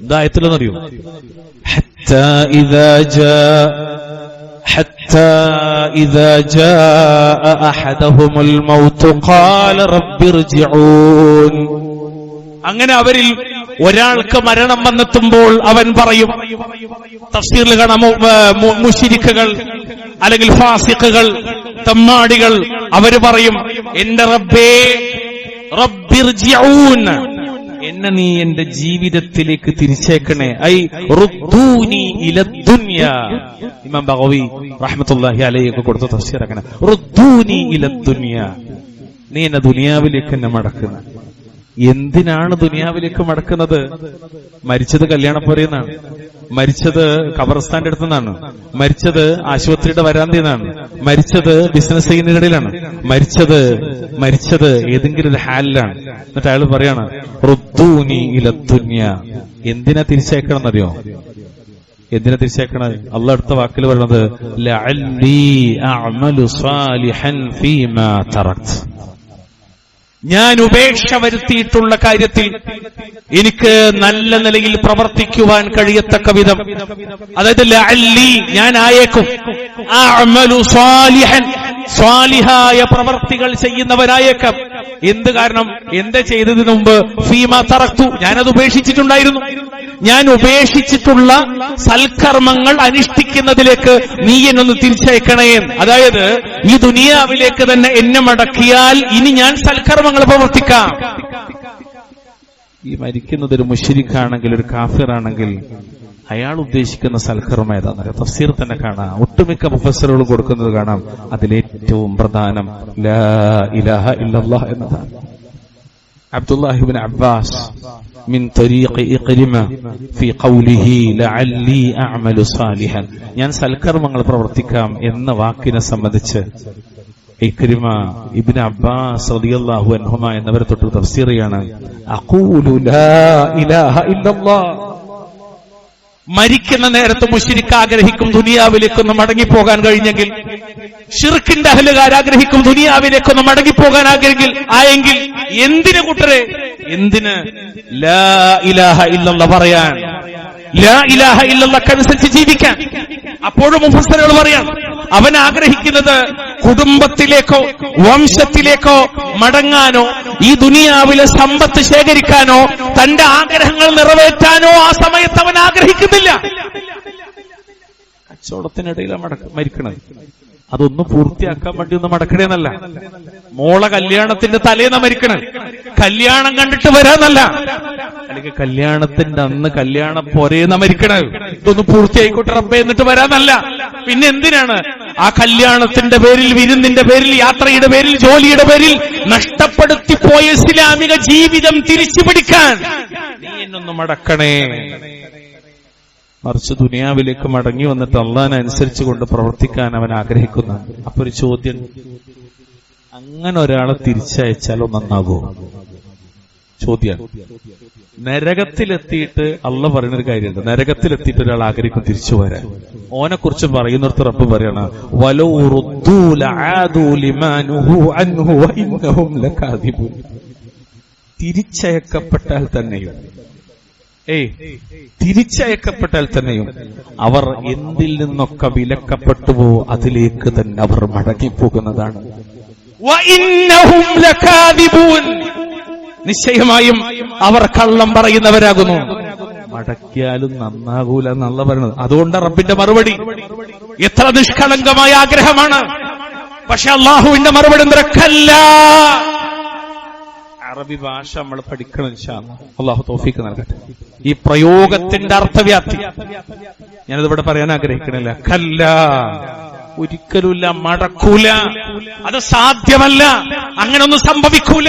Speaker 1: എന്തായത്തിലെന്നറിയോ? حتى إذا جاء أحدهم الموت قال رب ارجعون. അങ്ങനെ അവരിൽ ഒരാൾക്ക് മരണം വന്നെത്തുമ്പോൾ അവൻ പറയും, തഫ്സീറിൽ കാണാം, മുശ്രിക്കുകൾ അല്ലെങ്കിൽ ഫാസിഖുകൾ, തമ്മാടികൾ, അവര് പറയും, എന്റെ റബ്ബേ റബ്ബിർജിഊൻ, എന്നെ നീ എന്റെ ജീവിതത്തിലേക്ക് തിരിച്ചേക്കണേ. ഐ റുദ്ദൂനി ഇലദ്ദുനിയാ. ഇമാം ബഗവി റഹ്മത്തുള്ളാഹി അലൈഹി ഒക്കെ കൊടുത്ത തഫ്സീർ അങ്ങനെ, റുദ്ദൂനി ഇലദ്ദുനിയാ, നീ എന്നെ ദുനിയാവിലേക്ക് എന്നെ മടക്കുന്ന. എന്തിനാണ് ദുനിയാവിലേക്ക് മടക്കുന്നത്? മരിച്ചത് കല്യാണപ്പുരയെന്നാണ്, മരിച്ചത് ഖബർസ്ഥാന്റെ അടുത്തുനിന്നാണ്, മരിച്ചത് ആശുപത്രിയുടെ വരാന്തിന്നാണ്, മരിച്ചത് ബിസിനസ് ചെയ്യുന്നതിനിടയിലാണ്, മരിച്ചത് ഏതെങ്കിലും ഒരു ഹാലിലാണ്. എന്നിട്ട് അയാൾ പറയാണ് റുദ്ദൂനി ഇലദ്ദുനിയ. എന്തിനാ തിരിച്ചയക്കണം എന്നറിയോ? എന്തിനാ തിരിച്ചയക്കണത്? അള്ളാഹ് അടുത്ത വാക്കിൽ പറയുന്നത് ലഅല്ലി അഅമലു സാലിഹൻ ഫീമാ തറക്ത്. ഞാൻ ഉപേക്ഷ വരുത്തിയിട്ടുള്ള കാര്യത്തിൽ എനിക്ക് നല്ല നിലയിൽ പ്രവർത്തിക്കുവാൻ കഴിയത്തക്ക വിധം, അതായത് ലഅല്ലി, ഞാൻ ആയേക്കും, അഅമലു സാലിഹൻ, സ്വാലിഹായ പ്രവർത്തികൾ ചെയ്യുന്നവരായേക്കാം. എന്ത് കാരണം? എന്ത് ചെയ്തതിനു മുമ്പ്? ഫീമാ തറക്തു, ഞാനത് ഉപേക്ഷിച്ചിട്ടുണ്ടായിരുന്നു. ഞാൻ ഉപേക്ഷിച്ചിട്ടുള്ള സൽക്കർമ്മങ്ങൾ അനുഷ്ഠിക്കുന്നതിലേക്ക് നീ എന്നൊന്ന് തിരിച്ചയക്കണേ. അതായത് ഈ ദുനിയാവിലേക്ക് തന്നെ എന്നെ മടക്കിയാൽ ഇനി ഞാൻ സൽക്കർമ്മങ്ങൾ പ്രവർത്തിക്കാം. ഈ മരിക്കുന്നത് ഒരു മുശ്രിക്കാണെങ്കിൽ, ഒരു കാഫിറാണെങ്കിൽ അയാൾ ഉദ്ദേശിക്കുന്ന സൽക്കർമ്മം ഏതാണെന്ന് തഫ്സീർ തന്നെ കാണാം. ഒട്ടുമിക്ക മുഫസ്സിറുകൾ കൊടുക്കുന്നത് കാണാം. അതിലേറ്റവും പ്രധാനം ലാ ഇലാഹ ഇല്ലല്ലാഹ് എന്നതാണ്. അബ്ദുല്ലാഹി ഇബ്നു അബ്ബാസ് മിൻ തരീഖി ഇഖ്രിമ ഫീ ഖൗലിഹി ലഅല്ലി അഅമലു സാലിഹൻ, ഞാൻ സൽക്കർമ്മങ്ങൾ പ്രവർത്തിക്കാം എന്ന വാക്കിനെ സംബന്ധിച്ച് ഇക്രിമ ഇബ്നു അബ്ബാസ് റളിയല്ലാഹു അൻഹുമ എന്നവരെ തൊട്ട് തഫ്സീർ ചെയ്യാണ്. അഖൂലു ലാ ഇലാഹ ഇല്ലല്ലാഹ്, മരിക്കുന്ന നേരത്ത് മുശ്രിക്ക് ആഗ്രഹിക്കും ദുനിയാവിലേക്കൊന്ന് മടങ്ങിപ്പോകാൻ കഴിഞ്ഞെങ്കിൽ, ശിർക്കിന്റെ അഹ്ലുകാർ ആഗ്രഹിക്കും ദുനിയാവിലേക്കൊന്ന് മടങ്ങിപ്പോകാൻ ആയെങ്കിൽ എന്തിന് കൂട്ടരെ, എന്തിന് ലാ ഇലാഹ ഇല്ലല്ലാഹ് പറയാൻ, ലാ ഇലാഹ ഇല്ലല്ലാഹ്ക്കനുസരിച്ച് ജീവിക്കാൻ. അപ്പോഴും മുഫസ്സിറുകൾ പറയാം, അവൻ ആഗ്രഹിക്കുന്നത് കുടുംബത്തിലേക്കോ വംശത്തിലേക്കോ മടങ്ങാനോ ഈ ദുനിയാവിലെ സമ്പത്ത് ശേഖരിക്കാനോ തന്റെ ആഗ്രഹങ്ങൾ നിറവേറ്റാനോ ആ സമയത്ത് അവൻ ആഗ്രഹിക്കുന്നില്ല. കച്ചവടത്തിനിടയിലാണ് മരിക്കണത്. അതൊന്നും പൂർത്തിയാക്കാൻ വേണ്ടി ഒന്നും മടക്കണേന്നല്ല. മോളെ കല്യാണത്തിന്റെ തലേന്ന് മരിക്കണത്, കല്യാണം കണ്ടിട്ട് വരാന്നല്ല. അല്ലെങ്കിൽ കല്യാണത്തിന്റെ അന്ന് കല്യാണം പോരേന്ന മരിക്കണത്, ഇതൊന്നും പൂർത്തിയായിക്കോട്ടെ റബ്ബേ എന്നിട്ട് വരാന്നല്ല. പിന്നെ എന്തിനാണ് ആ കല്യാണത്തിന്റെ പേരിൽ, വിരുന്നിന്റെ പേരിൽ, യാത്രയുടെ പേരിൽ, ജോലിയുടെ പേരിൽ നഷ്ടപ്പെടുത്തി പോയ ഇസ്ലാമിക ജീവിതം തിരിച്ചു പിടിക്കാൻ നീ എന്നൊന്ന് മടക്കണേ. മറിച്ച് ദുനിയാവിലേക്ക് മടങ്ങി വന്നിട്ട് അള്ളാഹിനെ അനുസരിച്ച് കൊണ്ട് പ്രവർത്തിക്കാൻ അവൻ ആഗ്രഹിക്കുന്നുണ്ട്. അപ്പൊ ഒരു ചോദ്യം, അങ്ങനെ ഒരാളെ തിരിച്ചയച്ചാലോ നന്നാകോ? ചോദ്യം. നരകത്തിലെത്തിയിട്ട് അള്ള പറയുന്നൊരു കാര്യമുണ്ട്, നരകത്തിലെത്തിയിട്ട് ഒരാൾ ആഗ്രഹിക്കും തിരിച്ചു വരാൻ. ഓനെ കുറിച്ച് പറയുന്നിടത്ത് റബ്ബ് പറയണ വലൗ റുദ്ദൂ ലആദൂ ലിമാ നുഹൂ അൻഹു വഇന്നഹും ലകാദിബൂൻ. തിരിച്ചയക്കപ്പെട്ടാൽ തന്നെയും തിരിച്ചയക്കപ്പെട്ടാൽ തന്നെയും അവർ എന്തിൽ നിന്നൊക്കെ വിലക്കപ്പെട്ടുവോ അതിലേക്ക് തന്നെ അവർ മടങ്ങിപ്പോകുന്നതാണ്. വഇന്നഹും ലകാദിബൂൻ, നിശ്ചയമായും അവർ കള്ളം പറയുന്നവരാകുന്നു. മടക്കിയാലും നന്നാകൂല എന്നുള്ള പറയുന്നത്. അതുകൊണ്ട് റബ്ബിന്റെ മറുപടി എത്ര നിഷ്കളങ്കമായ ആഗ്രഹമാണ്. പക്ഷെ അള്ളാഹുവിന്റെ മറുപടി കല്ല. അറബി ഭാഷ നമ്മൾ പഠിക്കണം ഇൻഷാ അല്ലാഹ്. അള്ളാഹു തൗഫീഖ് നൽകട്ടെ. ഈ പ്രയോഗത്തിന്റെ അർത്ഥവ്യാപ്തി ഞാനിതിവിടെ പറയാൻ ആഗ്രഹിക്കണില്ല. കല്ല, ഒരിക്കലുമില്ല, മടക്കൂല, അത് സാധ്യമല്ല, അങ്ങനൊന്നും സംഭവിക്കൂല.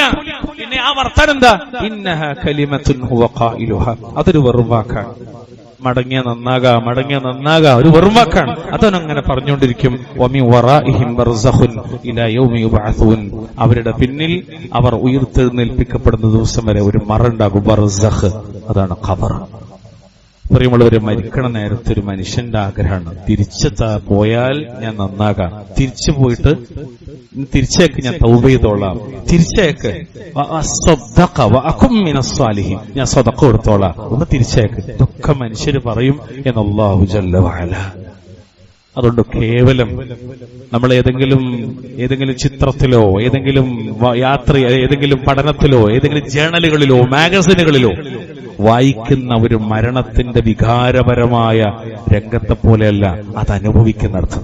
Speaker 1: പിന്നെ ആ വർത്തനം എന്താ? ഇന്നഹ കലിമത്തുൻ ഹുവ ഖായിലുഹാ, അതൊരു വെറും വാക്കാണ്. മടങ്ങിയ നന്നാകാ ഒരു വെറും വാക്കാണ്. അതങ്ങനെ പറഞ്ഞുകൊണ്ടിരിക്കും. വമിൻ വറാഇഹിം ബർസഖുൻ ഇലാ യൗമി യുബഅസൂൻ, അവരുടെ പിന്നിൽ അവർ ഉയർത്തെഴുന്നേൽപ്പിക്കപ്പെടുന്ന ദിവസം വരെ ഒരു മറുണ്ടാകും. ബർസഖ്, അതാണ് ഖബർ. പ്രിയമുള്ളവരെ, മരിക്കണ നേരത്തെ ഒരു മനുഷ്യന്റെ ആഗ്രഹമാണ് തിരിച്ചെത്താ പോയാൽ ഞാൻ നന്നാകാം, തിരിച്ചു പോയിട്ട് തിരിച്ചേക്ക് ഞാൻ തൗബ ചെയ്തോളാം, തിരിച്ചേക്ക് ഞാൻ സദഖ കൊടുത്തോളാം, ഒന്ന് തിരിച്ചേക്ക്. ഇതൊക്കെ മനുഷ്യര് പറയും എന്ന് അല്ലാഹു ജല്ല വഅല. അതുകൊണ്ട് കേവലം നമ്മൾ ഏതെങ്കിലും ചിത്രത്തിലോ ഏതെങ്കിലും ഏതെങ്കിലും പഠനത്തിലോ ഏതെങ്കിലും ജേണലുകളിലോ മാഗസിനുകളിലോ വായിക്കുന്ന ഒരു മരണത്തിന്റെ വികാരപരമായ രംഗത്തെ പോലെയല്ല അത് അനുഭവിക്കുന്നിടത്ത്.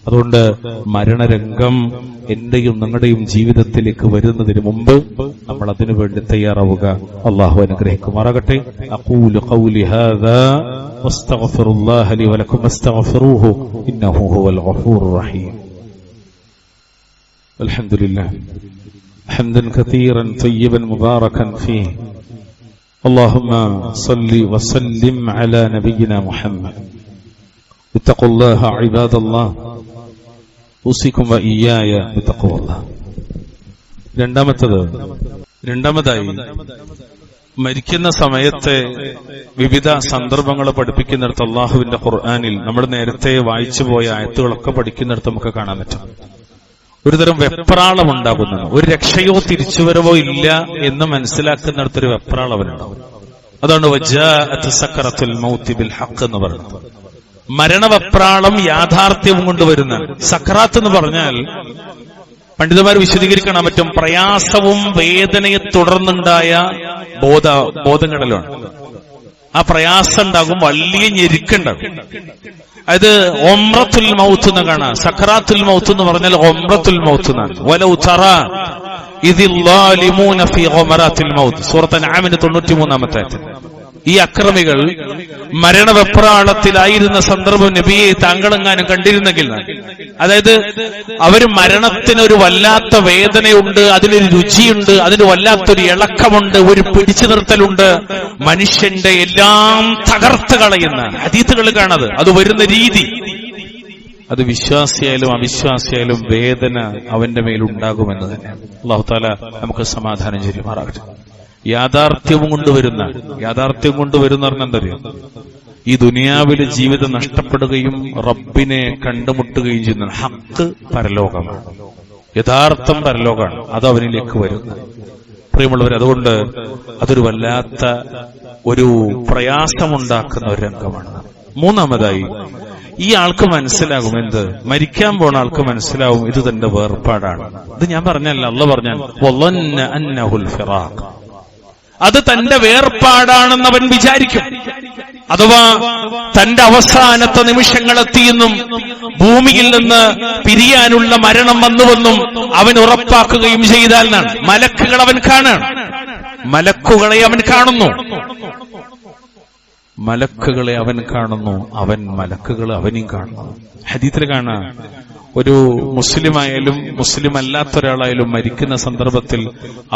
Speaker 1: അതുകൊണ്ട് മരണരംഗം എന്റെയും നിങ്ങളുടെയും ജീവിതത്തിലേക്ക് വരുന്നതിന് മുമ്പ് നമ്മൾ അതിനു വേണ്ടി തയ്യാറാവുക. അല്ലാഹു അനുഗ്രഹിക്കുമാറാകട്ടെ. അഖൂലു ഖൗലി ഹാദാ വസ്തഗ്ഫിറുല്ലാഹ ലി വലക്കും വസ്തഗ്ഫിറൂഹു ഇന്നഹു ഹുവൽ ഗഫൂറുർ റഹീം. അൽഹംദുലില്ലാഹ് ഹംദൻ കതീറൻ തയ്യിബൻ മുബാറകൻ ഫീഹി. اللهم صل وسلم على نبينا محمد. اتقوا الله عباد الله. اوصيكم واياي بتقوى الله. രണ്ടാമതായി മരിക്കുന്ന സമയത്തെ വിവിധ സന്ദർഭങ്ങൾ പഠിപ്പിക്കുന്നിടത്ത് അള്ളാഹുവിന്റെ ഖുർആനിൽ നമ്മൾ നേരത്തെ വായിച്ചു പോയ ആയത്തുകളൊക്കെ പഠിക്കുന്നിടത്ത് നമുക്ക് കാണാൻ പറ്റും. ഒരുതരം വെപ്രാളം ഉണ്ടാകുന്നു. ഒരു രക്ഷയോ തിരിച്ചുവരവോ ഇല്ല എന്ന് മനസ്സിലാക്കുന്നിടത്തൊരു വെപ്രാളം അവനുണ്ടാവും. അതാണ് വജാഅത്ത് സക്കറത്തുൽ മൗത്തി ബിൽ ഹഖ് എന്ന് പറയുന്നത്. മരണവെപ്രാളം യാഥാർത്ഥ്യം കൊണ്ടുവരുന്ന. സക്കറാത്ത് എന്ന് പറഞ്ഞാൽ പണ്ഡിതന്മാർ വിശദീകരിക്കാൻ പറ്റും, പ്രയാസവും വേദനയെ തുടർന്നുണ്ടായ ബോധങ്ങളിലാണ്. ആ പ്രയാസം ഉണ്ടാകും, വലിയ ഞെരുക്കുണ്ടാകും. അത് ഉംറത്തുൽ മൗത്ത് എന്ന് കാണാം. സക്കറാത്തുൽ മൗത്ത് എന്ന് പറഞ്ഞാൽ ഉംറത്തുൽ മൗത്ത് എന്നാണ്. വലൗ തറാ ഇദിൽ ളാലിമൂന ഫീ ഗമറാത്തിൽ മൗത്ത്, സൂറത്ത് അൻആമിന്റെ 93-ാമത്തെ ആയത്ത്. ഈ അക്രമികൾ മരണവെപ്രാളത്തിലായിരുന്ന സന്ദർഭം നബിയെ താങ്കളെങ്ങാനും കണ്ടിരുന്നെങ്കിൽ, അതായത് അവര് മരണത്തിനൊരു വല്ലാത്ത വേദനയുണ്ട്, അതിനൊരു രുചിയുണ്ട്, അതിന് വല്ലാത്തൊരു ഇളക്കമുണ്ട്, ഒരു പിടിച്ചു നിർത്തലുണ്ട്, മനുഷ്യന്റെ എല്ലാം തകർത്ത് കളയുന്ന ഹദീസുകൾ കാണത്. അത് വരുന്ന രീതി, അത് വിശ്വാസിയായാലും അവിശ്വാസിയായാലും വേദന അവന്റെ മേലുണ്ടാകുമെന്ന് തന്നെയാണ്. അല്ലാഹു തആല നമുക്ക് സമാധാനം ചെയ്യുമാറാകട്ടെ. യാഥാർത്ഥ്യം കൊണ്ടുവരുന്ന പറഞ്ഞെന്തറിയോ, ഈ ദുനിയാവിലെ ജീവിതം നഷ്ടപ്പെടുകയും റബ്ബിനെ കണ്ടുമുട്ടുകയും ചെയ്യുന്ന ഹക്ക് പരലോകമാണ്, യഥാർത്ഥം പരലോകമാണ്. അത് അവനിലേക്ക് വരുന്നു. പ്രിയമുള്ളവർ, അതുകൊണ്ട് അതൊരു വല്ലാത്ത ഒരു പ്രയാസമുണ്ടാക്കുന്ന ഒരു രംഗമാണ്. മൂന്നാമതായി, ഈ ആൾക്ക് മനസ്സിലാകും, എന്ത്, മരിക്കാൻ പോണ ആൾക്ക് മനസ്സിലാവും ഇത് തന്റെ വേർപാടാണ്. ഇത് ഞാൻ പറഞ്ഞല്ല, അല്ലാഹു പറഞ്ഞാൽ വളന്ന അന്നഹുൽ ഫിറാഖ്, അത് തന്റെ വേർപാടാണെന്ന് അവൻ വിചാരിക്കും. അഥവാ തന്റെ അവസാനത്തെ നിമിഷങ്ങളെത്തിയെന്നും ഭൂമിയിൽ നിന്ന് പിരിയാനുള്ള മരണം വന്നുവെന്നും അവൻ ഉറപ്പാക്കുകയും ചെയ്താൽ എന്നാണ്. മലക്കുകളെ അവൻ കാണുന്നു, മലക്കുകളെ അവൻ കാണുന്നു, അവൻ മലക്കുകളെ അവനെയും കാണുന്നു. ഹദീസിൽ കാണാം, ഒരു മുസ്ലിമായാലും മുസ്ലിം അല്ലാത്ത ഒരാളായാലും മരിക്കുന്ന സന്ദർഭത്തിൽ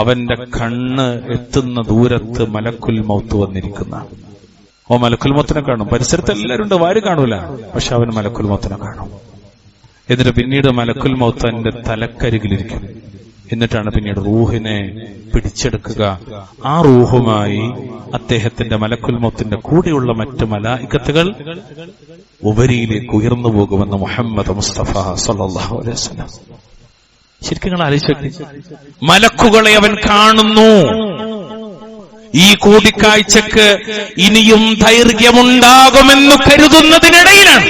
Speaker 1: അവന്റെ കണ്ണ് എത്തുന്ന ദൂരത്ത് മലക്കുൽ മൗത്ത് വന്നിരിക്കുന്ന, മലക്കുൽ മൗത്തിനെ കാണും. പരിസരത്ത് എല്ലാവരും ഉണ്ട്, ആരും കാണൂല, പക്ഷെ അവൻ മലക്കുൽ മൗത്തിനെ കാണും. എന്നിട്ട് പിന്നീട് മലക്കുൽ മൗത്ത് അവന്റെ തലക്കരികിലിരിക്കും. എന്നിട്ടാണ് പിന്നീട് റൂഹിനെ പിടിച്ചെടുക്കുക. ആ റൂഹുമായി അദ്ദേഹത്തിന്റെ മലക്കുൽ മൗത്തിന്റെ കൂടെയുള്ള മറ്റ് മലായികത്തുകൾ ഉപരിയിലേക്ക് ഉയർന്നു പോകുമെന്ന് മുഹമ്മദ് മുസ്തഫ സല്ലല്ലാഹു അലൈഹി വസല്ലം. ശരിക്കും നിങ്ങൾ ആലോചിച്ചു, മലക്കുകളെ അവൻ കാണുന്നു. ഈ കൂടിക്കാഴ്ചക്ക് ഇനിയും ദൈർഘ്യമുണ്ടാകുമെന്ന് കരുതുന്നതിനിടയിലാണ്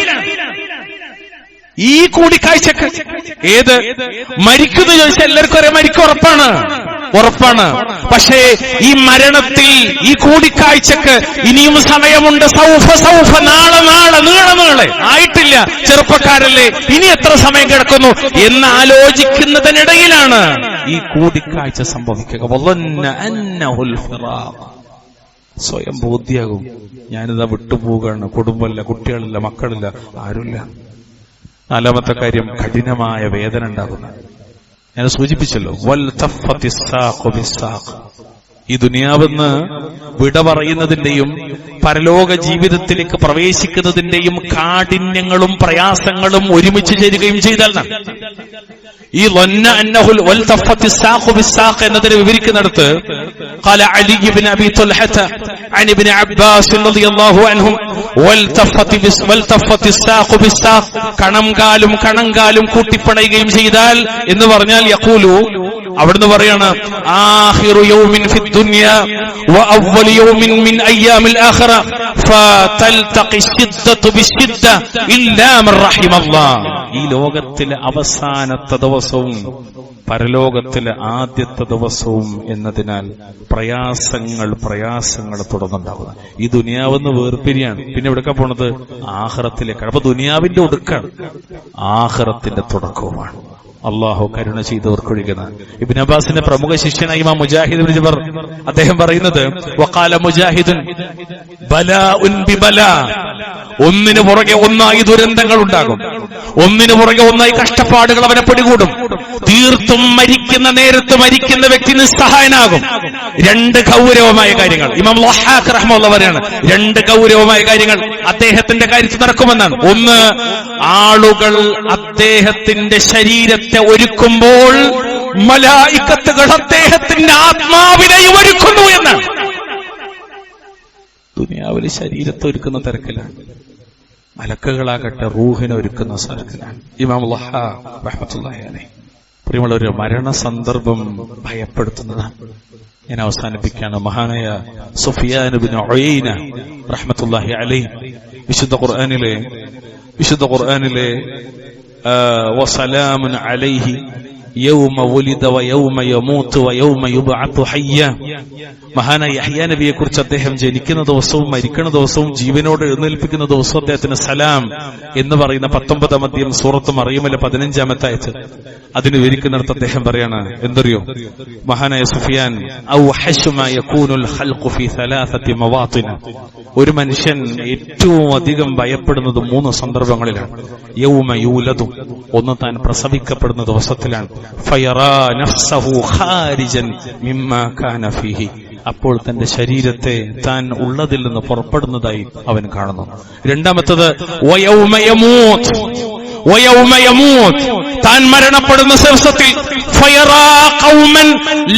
Speaker 1: ഈ കൂടിക്കാഴ്ചക്ക്. ഏത് മരിക്കുന്നു ചോദിച്ചാൽ എല്ലാവർക്കും അറിയാം, മരിക്കും ഉറപ്പാണ്. പക്ഷേ ഈ മരണത്തിൽ, ഈ കൂടിക്കാഴ്ചക്ക് ഇനിയും സമയമുണ്ട്. സൗഫ നാളെ ആയിട്ടില്ല, ചെറുപ്പക്കാരല്ലേ, ഇനി എത്ര സമയം കിടക്കുന്നു എന്നാലോചിക്കുന്നതിനിടയിലാണ് ഈ കൂടിക്കാഴ്ച സംഭവിക്കുക. സ്വയം ബോധ്യാകും, ഞാനിതാ വിട്ടുപോവുകയാണ്, കുടുംബമില്ല, കുട്ടികളില്ല, മക്കളില്ല, ആരുമില്ല. നാലാമത്തെ കാര്യം, കഠിനമായ വേദന ഉണ്ടാകുന്നു. ഞാൻ സൂചിപ്പിച്ചല്ലോ, വൽ തഫ്ഫത്തിസ് സാഖു ബിസ്സാഖ്. ഈ ദുനിയാവെന്ന് വിട പറയുന്നതിന്റെയും പരലോക ജീവിതത്തിലേക്ക് പ്രവേശിക്കുന്നതിന്റെയും കാഠിന്യങ്ങളും പ്രയാസങ്ങളും ഒരുമിച്ച് ചേരുകയും ചെയ്താൽ ഈ ലന്ന അന്നഹുൽ വൽ തഫ്ഫത്തിസ് സാഖു ബിസ്സാഖ് എന്നതിനെ വിവരിക്കുന്നിടത്ത് قال علي بن ابي طلحه عن ابن عباس رضي الله عنهم والتفت الساق بالساق, കണങ്കാലും കൂട്ടിപ്പണയുകയും ചെയ്താൽ എന്ന് പറഞ്ഞാൽ യഖൂലു, അവിടുന്ന് പറയാണ്, ആഖിറു യൗമിൻ ഫിദ് ദുനിയ വഅവ്വലു യൗമിൻ മിൻ അയ്യാമിൽ ആഖിറ ഫതൽതഖി ശിദ്ദതു ബിശിദ്ദ ഇല്ലാ മൻ റഹിമല്ലാഹ്. ഈ ലോകത്തിലെ അവസാനത്തെ ദിവസവും പരലോകത്തിലെ ആദ്യത്തെ ദിവസവും എന്നതിനാൽ പ്രയാസങ്ങൾ തുടർന്നുണ്ടാകുക. ഈ ദുനിയാവെന്ന് വേർപിരിയാണ്. പിന്നെ എവിടേക്കാ പോണത്? ആഖിറത്തിലേക്കാണ്. അപ്പൊ ദുനിയാവിന്റെ ഒടുക്കാണ്, ആഖിറത്തിന്റെ തുടക്കവുമാണ്. അള്ളാഹു കരുണ ചെയ്തവർക്കൊഴിക്കുന്ന. ഇബ്നു അബ്ബാസിന്റെ പ്രമുഖ ശിഷ്യനായ ഇമാം മുജാഹിദ് ഇബ്നു ജബർ അദ്ദേഹം പറയുന്നത്, വഖാല മുജാഹിദുൻ ബലാഉൻ ബിബലാ, ഒന്നിനു പുറകെ ഒന്നായി ദുരന്തങ്ങൾ ഉണ്ടാകും, ഒന്നിനു പുറകെ ഒന്നായി കഷ്ടപ്പാടുകൾ അവനെ പിടികൂടും. തീർത്തും മരിക്കുന്ന നേരത്ത് മരിക്കുന്ന വ്യക്തി നിസ്സഹായനാകും. രണ്ട് ഗൗരവമായ കാര്യങ്ങൾ ഇമാം ലഹാഖ് റഹ്മത്തുള്ളാഹി പറയാണ്, രണ്ട് ഗൗരവമായ കാര്യങ്ങൾ അദ്ദേഹത്തിന്റെ കാര്യത്തിൽ നടക്കുമെന്നാണ്. ഒന്ന്, ആളുകൾ അദ്ദേഹത്തിന്റെ ശരീരത്തെ ഒരുക്കുമ്പോൾ മലായികത്തുകൾ അദ്ദേഹത്തിന്റെ ആത്മാവിനെയും ഒരുക്കുന്നു എന്നാണ്. ദുനിയാവിലെ ശരീരത്തെ ഒരുക്കുന്ന തിരക്കിലാണ്, മലക്കുകളാകട്ടെ റൂഹിനെ ഒരുക്കുന്ന തിരക്കിലാണ്. ഇമാം ലഹാഖ് റഹ്മത്തുള്ളാഹി അലൈഹി. പ്രിയമുള്ളവരെ, മരണ സന്ദർഭം ഭയപ്പെടുത്തുന്നതാണ്. ഞാൻ അവസാനിപ്പിക്കുകയാണ്. മഹാനായ സുഫിയാൻ ഇബ്നു ഉയൈന റഹ്മത്തുള്ളാഹി അലൈഹി വിശുദ്ധ ഖുർആനിലെ വസലാമുൻ അലൈഹി യൗമ വുലിദ വയൗമ യമൂതു വയൗമ യുബ്അതു ഹയ്യ. മഹാനായ യഹ്യാ നബിയെ കുറിച്ച് അദ്ദേഹം ജനിക്കുന്ന ദിവസവും മരിക്കുന്ന ദിവസവും ജീവനോട് എഴുന്നേൽപ്പിക്കുന്ന ദിവസവും അദ്ദേഹത്തിന് സലാം എന്ന് പറയുന്ന 19-ാം അധ്യായം സൂറത്ത് മറിയമിലെ 15-ാമത്തെ ആയത്ത് അതിന് വിവരിക്കുന്നിടത്ത് അദ്ദേഹം പറയാണ്, എന്തറിയോ മഹാനായ സുഫിയാൻ, ഔഹശു മാ യകൂനുൽ ഖൽഖു ഫീ സലാസത്തി മവാത്തിന. ഒരു മനുഷ്യൻ ഏറ്റവും അധികം ഭയപ്പെടുന്നത് 3 സന്ദർഭങ്ങളിലാണ്. യൗമ യൂലദു, ഒന്ന് താൻ പ്രസവിക്കപ്പെടുന്ന ദിവസത്തിലാണ്. ഫയറാ നഫ്സഹു ഖാരിജൻ മിമ്മാ കാന ഫീഹി, അപ്പോൾ തന്റെ ശരീരത്തെ താൻ ഉള്ളതിൽ നിന്ന് പുറപ്പെടുന്നതായി അവൻ കാണുന്നു. രണ്ടാമത്തത് വയൗമ യമൂത്, വയൗമ യമൂത്, താൻ മരണപ്പെടുന്ന ദിവസത്തിൽ ഫയറാ ഖൗമൻ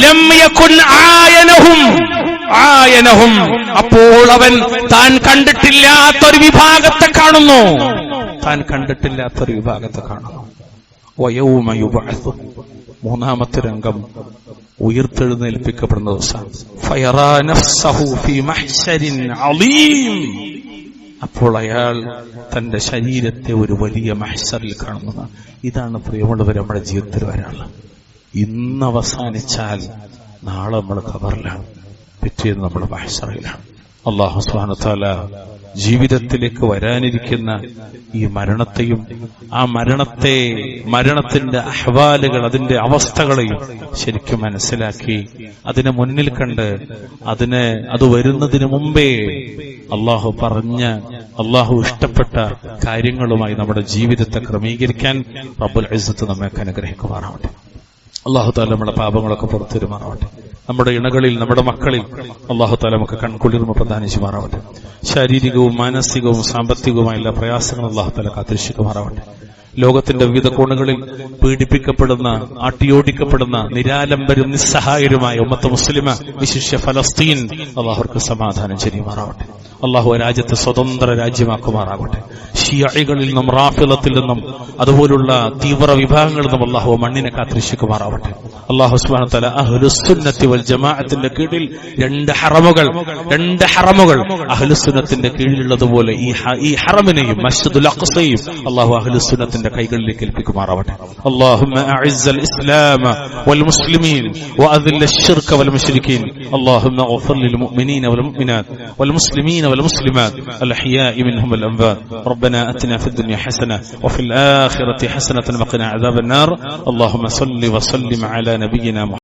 Speaker 1: ലം യകുൻ ആയനഹും, അപ്പോൾ അവൻ താൻ കണ്ടിട്ടില്ലാത്തൊരു വിഭാഗത്തെ കാണുന്നു. താൻ കണ്ടിട്ടില്ലാത്തൊരു വിഭാഗത്തെ കാണുന്നു. വയൗമ യുബ്അസു, മൂന്നാമത്തെ രംഗം ഉയർത്തെഴുന്നേൽപ്പിക്കപ്പെടുന്ന ദിവസം. ഫയറാ നഫ്സഹു ഫീ മഹ്ശരിൻ അളീം, അപ്പോൾ അയാൾ തന്റെ ശരീരത്തെ ഒരു വലിയ മഹ്ശറിൽ കാണുന്നത്. ഇതാണ് പ്രിയമുള്ളവർ നമ്മുടെ ജീവിതത്തിൽ വരാനുള്ളത്. ഇന്ന് അവസാനിച്ചാൽ നാളെ നമ്മൾ ഖബറിലാണ്, പിറ്റേന്ന് നമ്മൾ മഹ്ശറിലാണ്. അല്ലാഹു സുബ്ഹാനഹു വ തആല ജീവിതത്തിലേക്ക് വരാനിരിക്കുന്ന ഈ മരണത്തെയും ആ മരണത്തിന്റെ അഹ്വാലുകൾ, അതിന്റെ അവസ്ഥകളെയും ശരിക്കും മനസ്സിലാക്കി അതിനെ മുന്നിൽ കണ്ട് അത് വരുന്നതിന് മുമ്പേ അള്ളാഹു പറഞ്ഞ, അള്ളാഹു ഇഷ്ടപ്പെട്ട കാര്യങ്ങളുമായി നമ്മുടെ ജീവിതത്തെ ക്രമീകരിക്കാൻ റബ്ബുൽ ഇസ്സത്ത് നമ്മെ അനുഗ്രഹിക്കുമാറാവട്ടെ. അള്ളാഹു തആല നമ്മുടെ പാപങ്ങളൊക്കെ പുറത്തുവരുമാറാവട്ടെ. നമ്മുടെ ഇണകളിൽ, നമ്മുടെ മക്കളിൽ അള്ളാഹു തആല നമുക്ക് കൺകുളിർമ പ്രദാനം ചെയ്യുമാറാവട്ടെ. ശാരീരികവും മാനസികവും സാമ്പത്തികവുമായ എല്ലാ പ്രയാസങ്ങളും അള്ളാഹു തആല കാത്തിരക്ഷിക്കുമാറാവട്ടെ. ലോകത്തിന്റെ വിവിധ കോണുകളിൽ പീഡിപ്പിക്കപ്പെടുന്ന, ആട്ടിയോടിക്കപ്പെടുന്ന നിരാലംബരും നിസ്സഹായരുമായ ഉമ്മത്ത് മുസ്ലിമ, വിശിഷ്യ ഫലസ്തീൻ, അള്ളാഹുർക്ക് സമാധാനം ചെയ്യുമാറാവട്ടെ. അള്ളാഹു രാജ്യത്തെ സ്വതന്ത്ര രാജ്യമാക്കുമാറാകട്ടെ. ഷിയകളിൽ നിന്നും റാഫിളത്തിൽ നിന്നും അതുപോലുള്ള തീവ്ര വിഭാഗങ്ങളിൽ നിന്നും അള്ളാഹു മണ്ണിനെ കാത്തിരക്ഷിക്കുമാറാവട്ടെ. അള്ളാഹു സുബ്ഹാനഹു വ തആല അഹ്ലുസുന്നത്തി വൽ ജമാഅത്തിന്റെ കീഴിൽ രണ്ട് ഹറമുകൾ അഹ്ലുസുന്നത്തിന്റെ കീഴിലുള്ളതുപോലെ ഈ ഹറമിനെയും മസ്ജിദുൽ അഖ്സയും അള്ളാഹു അഹ്ലുസുന്നത്തിന്റെ കൈകളിലേക്ക് ഏൽപ്പിക്കുമാറാവട്ടെ. അല്ലാഹുമ്മ അഇസ്സൽ ഇസ്ലാമ വൽ മുസ്ലിമീൻ വഅദില്ല അശ്ശിർക വൽ മുശ്രിക്കീൻ. അല്ലാഹുമ്മ ഗഫിർ ലിൽ മുഅ്മിനീന വൽ മുഅ്മിനാത്ത് വൽ മുസ്ലിമീന والمسلمات الأحياء منهم والأموات. ربنا أتنا في الدنيا حسنة وفي الآخرة حسنة وقنا عذاب النار. اللهم صل وسلم على نبينا محمد.